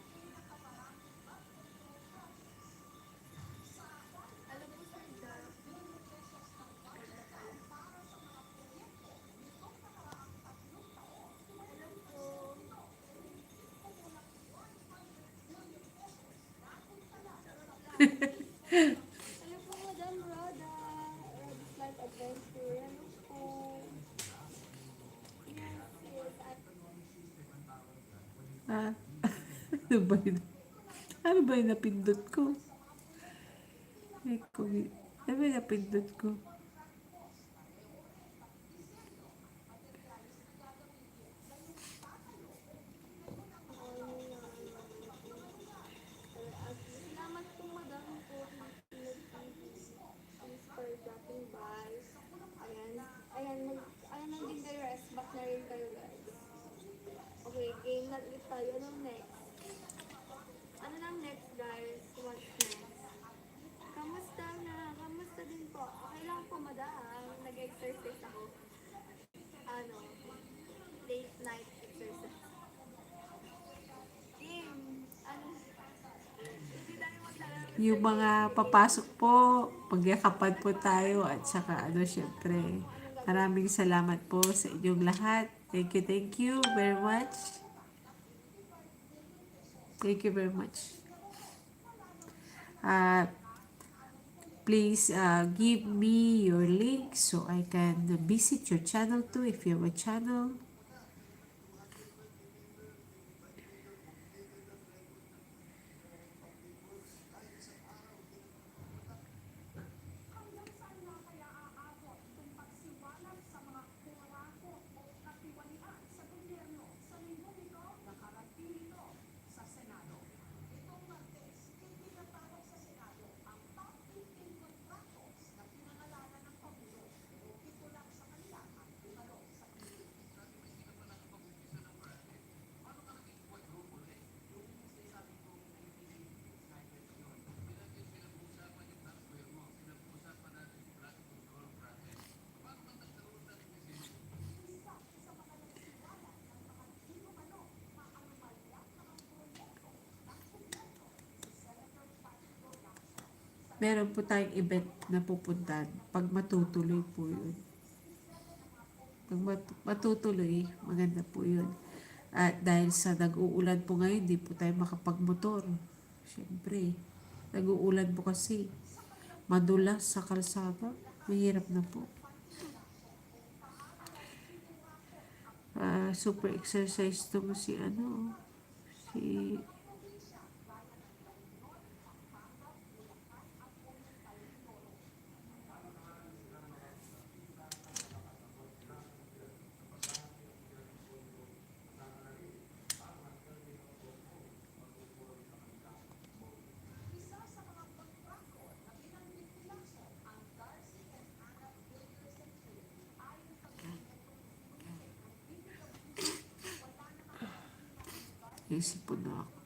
Alam mo sir, Dara, alam ko, alam po madam Roda, Roda's Life Adventure, ano po. Yes, yes, at Ah, ano ba yun? Ano ba yung napindot ko? Ano ba yung napindot ko? salamat po madam po Filipino TV. Thanks for dropping by. Ayan, ayan, ayan naging kayo, rest back na rin kayo guys. Okay, game na ulit tayo. Anong next? Ano nang next guys? What's next? Kamusta na? Kamusta din po? Okay lang po madam. Nag-exercise ako. Ano, late night exercise. Game, ano, hindi tayo maglalaro sa Yung mga game. papasok po, pagyakapan po tayo at saka ano syempre. Anong gagawin? Maraming salamat po sa inyong lahat. Thank you very much. Thank you very much. Uh, please give me your link so I can visit your channel too if you have a channel. Meron po tayong event na pupuntahan pag matutuloy po yun. Pag matutuloy, maganda po yun. At dahil sa nag-uulan po ngayon, di po tayo makapagmotor. Siyempre, nag-uulan po kasi. Madulas sa kalsada. Mahirap na po. Super exercise to si ano, si isip po na ako.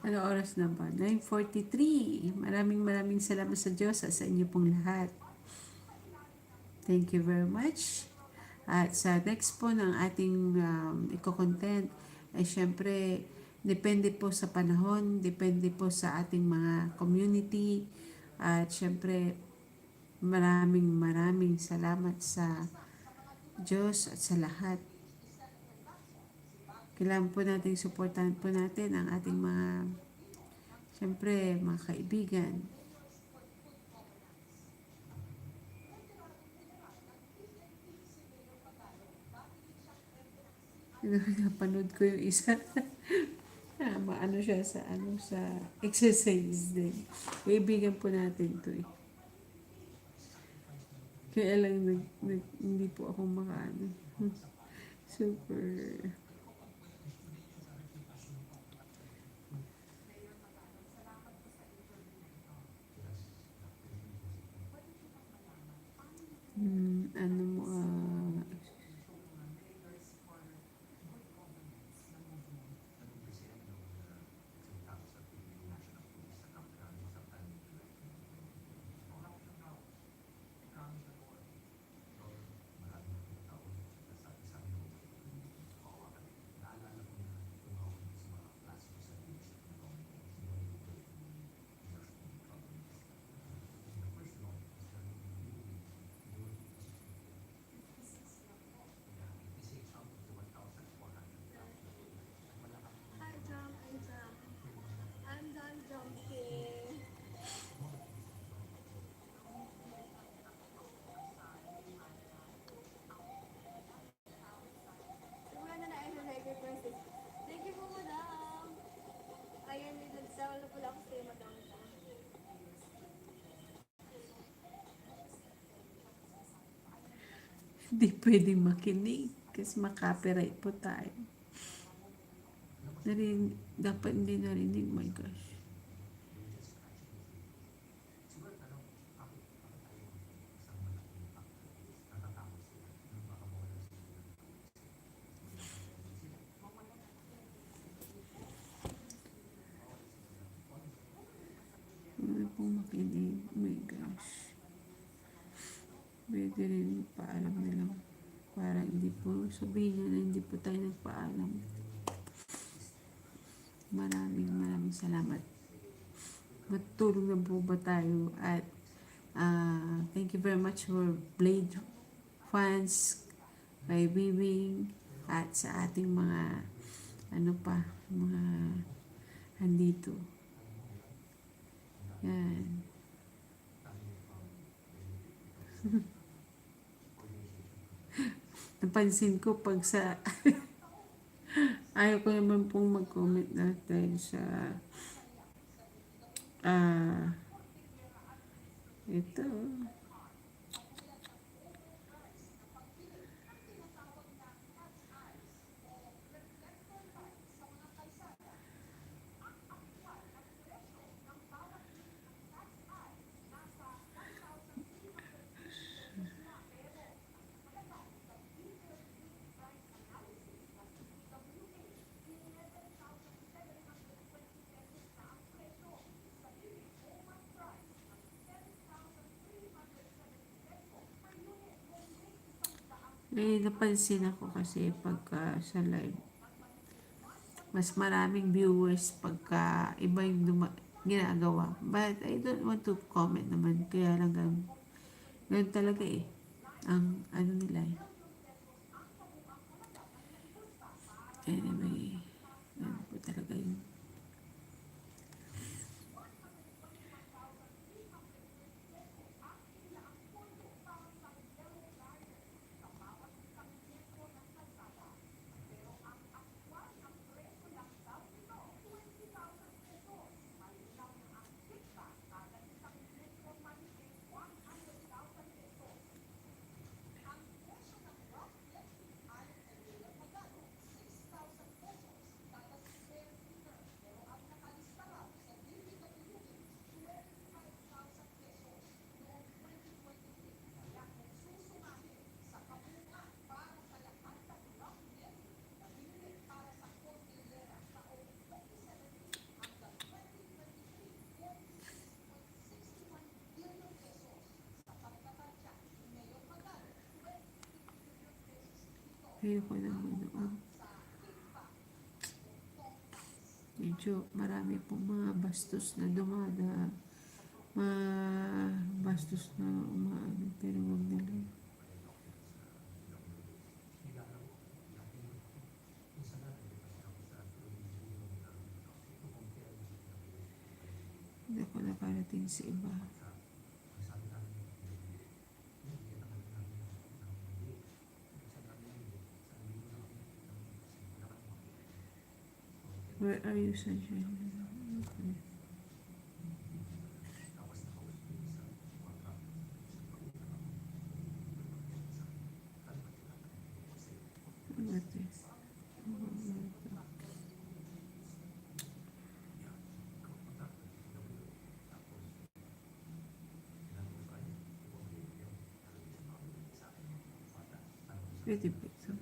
Ano oras na ba? 9:43. Maraming salamat sa Diyos at sa inyo pong lahat. Thank you very much. At sa next po ng ating eco-content ay syempre depende po sa panahon, depende po sa ating mga community at syempre maraming salamat sa Diyos at sa lahat. Kailangan po natin suportahan po natin ang ating syempre mga kaibigan. Napanood ko yung isa. Maano siya sa exercise din. Kaibigan po natin to eh. Kaya lang hindi po ako makaano. Super. Ano mo Hi, Jump. I'm done jumping. Siguro na na-exercise process. Thank you po, madam. Ayan, nagdala pala ako sa'yo, madam. hindi pwedeng makinig kasi makapiright po tayo. Dapat hindi narinig, my gosh. Ano pong makinig, oh my gosh. Pwede rin paalam na lang. Para hindi po sabihin niya na hindi po tayo nagpaalam. Maraming salamat. Matulog na po ba tayo? At thank you very much for Blade fans, kay Bibing, at sa ating mga mga andito. Yan. Napansin ko pag sa ayaw ko naman pong mag-comment natin sa ito. May napansin ako kasi pagka sa live, mas maraming viewers pagka iba yung ginagawa. But I don't want to comment naman. Kaya lang ganun talaga eh. Ang nila eh. Anyway, ganun po talaga yun. Ayoko na manood. Medyo marami pong mga bastos na mga bastos na umaano, pero huwag na lang. Hindi ako nakarating sa iba. Where are you, Sunshine? Okay. What is? Pwede po ito.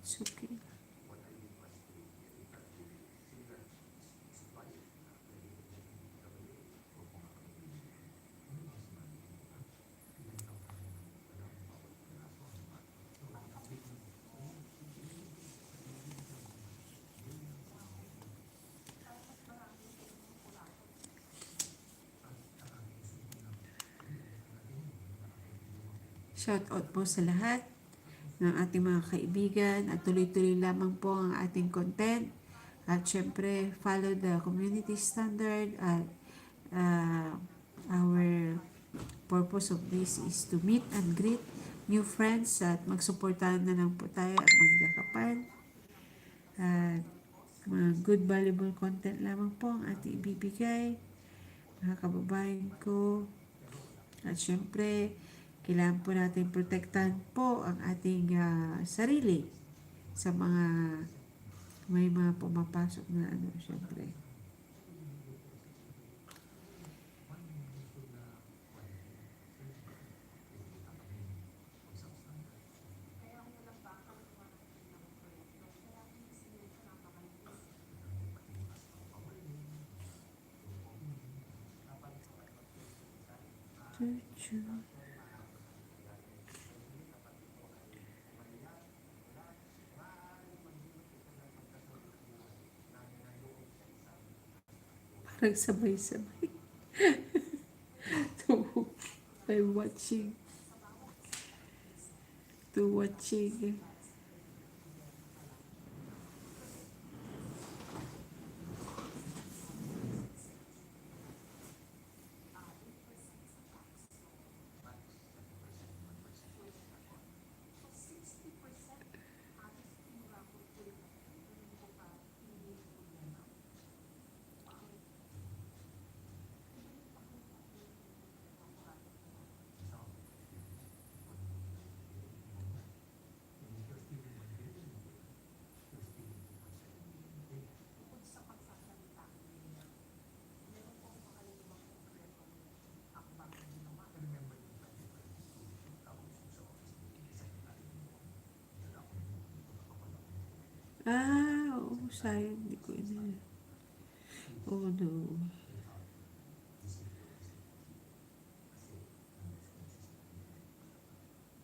It's okay. Shout out po sa lahat ng ating mga kaibigan at tuloy-tuloy lamang po ang ating content. At syempre, follow the community standard at our purpose of this is to meet and greet new friends at magsuportahan na lang po tayo at magyakapan. At mga good valuable content lamang po ang ating ibibigay, mga kababayan ko. At syempre, kailangan po natin protektahan po ang ating sarili sa mga may mga pumapasok na ano, syempre. Choo-choo. Parang sabay-sabay. By watching. To watching. Oo, sayang, hindi ko ina. Oh no.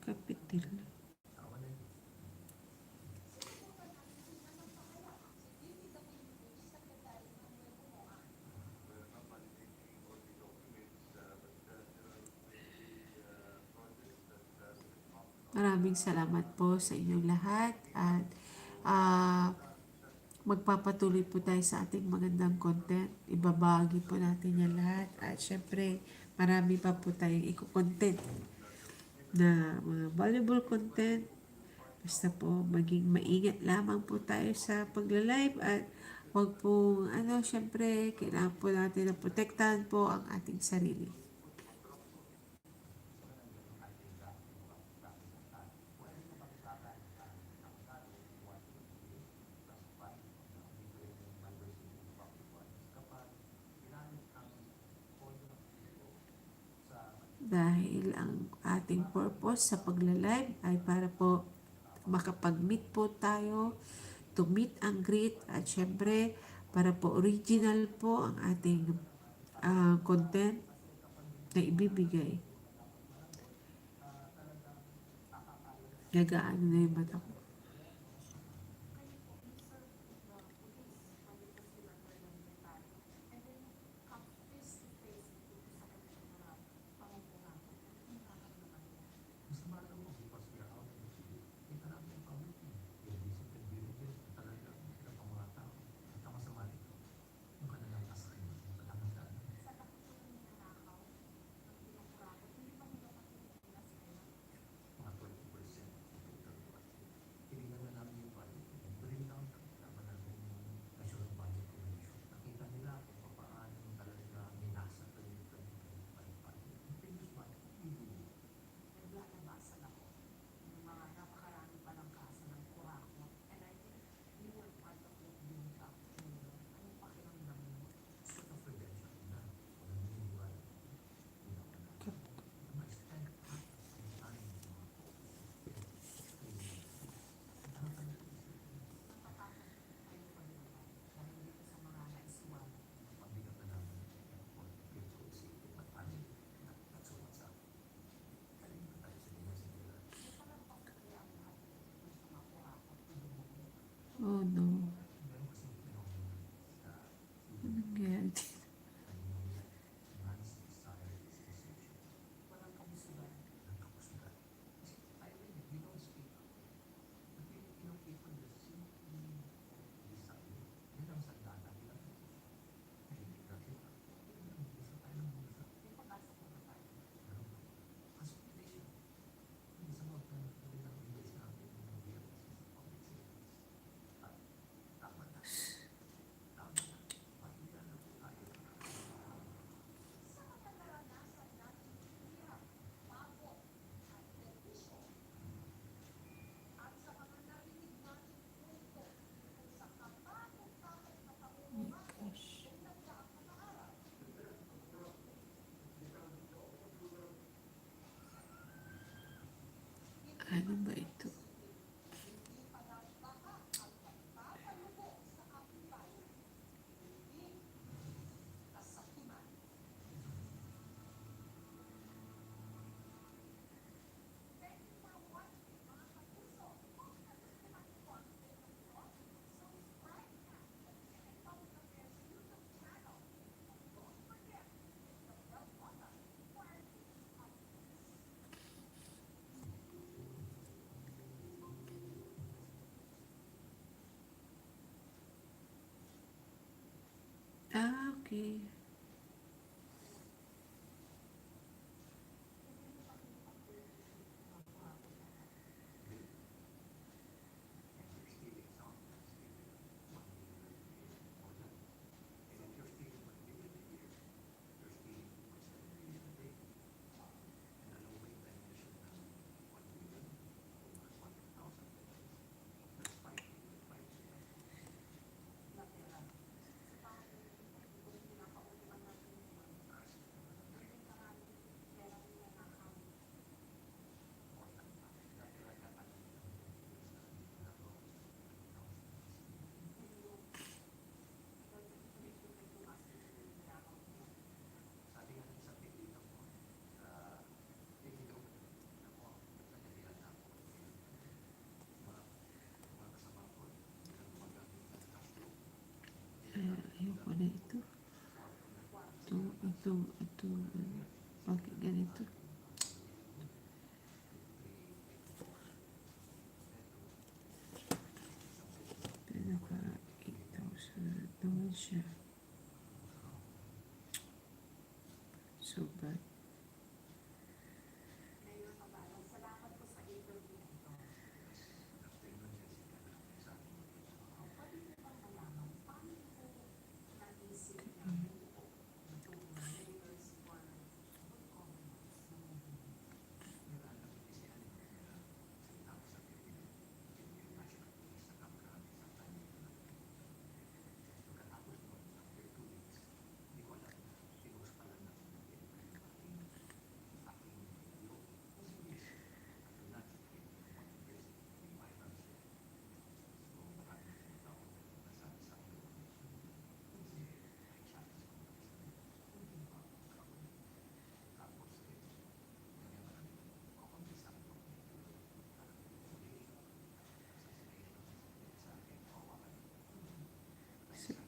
Kapitil. Maraming salamat po sa inyong lahat at magpapatuloy po tayo sa ating magandang content. Ibabagi po natin yan lahat at syempre marami pa po tayong i-content na mga valuable content. Basta po maging maingat lamang po tayo sa pagla-live at wag po syempre kailangan po natin na protektahan po ang ating sarili. dahil ang ating purpose sa pagla-live ay para po makapag-meet po tayo, to meet and greet, at syempre para po original po ang ating content na ibibigay. Nagaan na yung mata ko. Oh no. Anong nangyari dito? Gosh. Ano ba ito? Okay. Ayoko na ito. Ito, bakit ganito? Pinaka 8,000 naman siya. So bad.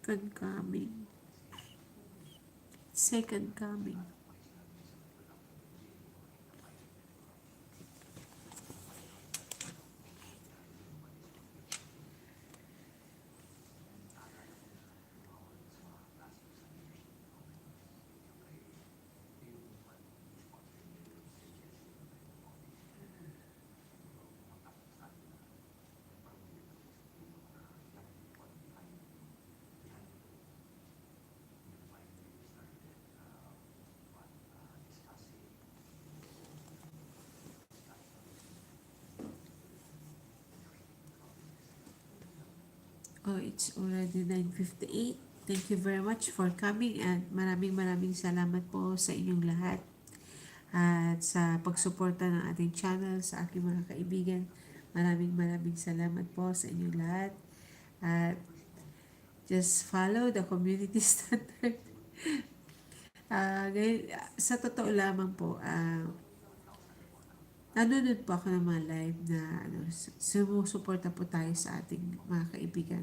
Second coming. Second coming. Oh, it's already 9:58. Thank you very much for coming and maraming salamat po sa inyong lahat at sa pagsuporta ng ating channel sa aking mga kaibigan. Maraming salamat po sa inyong lahat at just follow the community standard. Sa totoo lamang po, nanonood po ako ng mga live na sumusuporta po tayo sa ating mga kaibigan.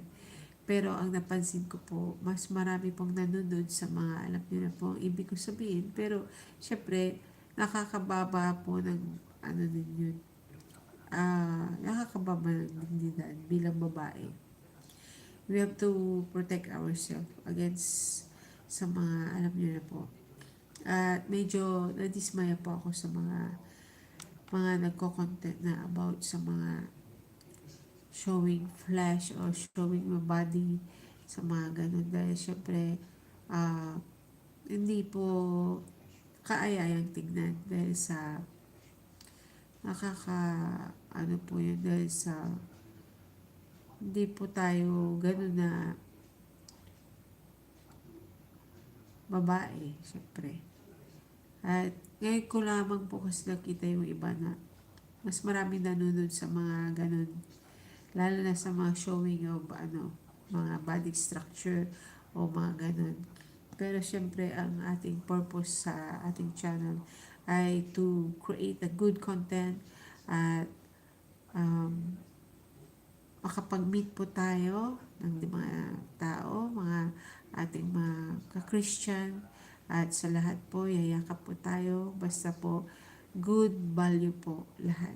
Pero ang napansin ko po, mas marami pong nanonood sa mga, alam niyo na po ang ibig ko sabihin. Pero, syempre, nakakababa po ng, din yun, nakakababa ng dignidad bilang babae. We have to protect ourselves against sa mga, alam niyo na po. At medyo nadismaya po ako sa mga nagko-content na about sa mga showing flesh or showing my body sa mga ganun dahil syempre hindi po kaaya-ayang tignan dahil sa po yun dahil sa hindi po tayo ganun na babae syempre at ngayon ko lamang po kasi nakita yung iba na mas maraming nanonood sa mga ganun lalo na sa mga showing of mga body structure o mga ganun. Pero syempre ang ating purpose sa ating channel ay to create a good content at makapag-meet po tayo ng mga tao, mga ating mga ka-Christian at sa lahat po yayakap po tayo basta po good value po lahat.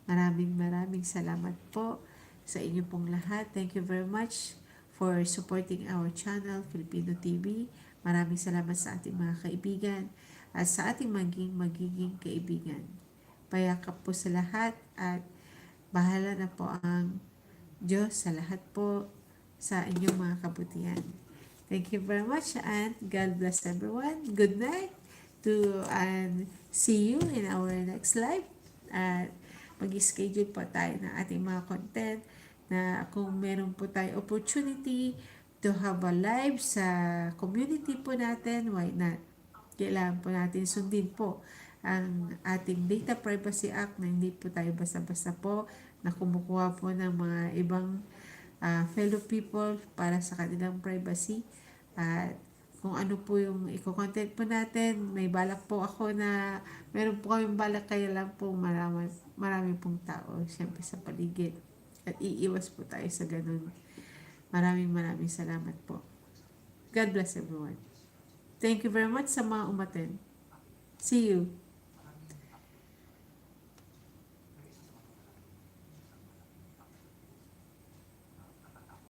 Maraming salamat po sa inyo pong lahat. Thank you very much for supporting our channel, Filipino TV. Maraming salamat sa ating mga kaibigan at sa ating magiging kaibigan. Payakap po sa lahat at bahala na po ang Diyos sa lahat po sa inyong mga kabutihan. Thank you very much and God bless everyone. Good night and see you in our next live. At mag-schedule po tayo ng ating mga content na kung meron po tayo opportunity to have a live sa community po natin, why not? Kailangan po natin sundin po ang ating Data Privacy Act na hindi po tayo basta-basta po na kumukuha po ng mga ibang fellow people para sa kanilang privacy at kung ano po yung i-content po natin. May balak po ako na meron po kaming balak kaya lang po marami pong tao siyempre sa paligid at iiwas po tayo sa ganun. Maraming salamat po. God bless everyone. Thank you very much sa mga umaten. See you.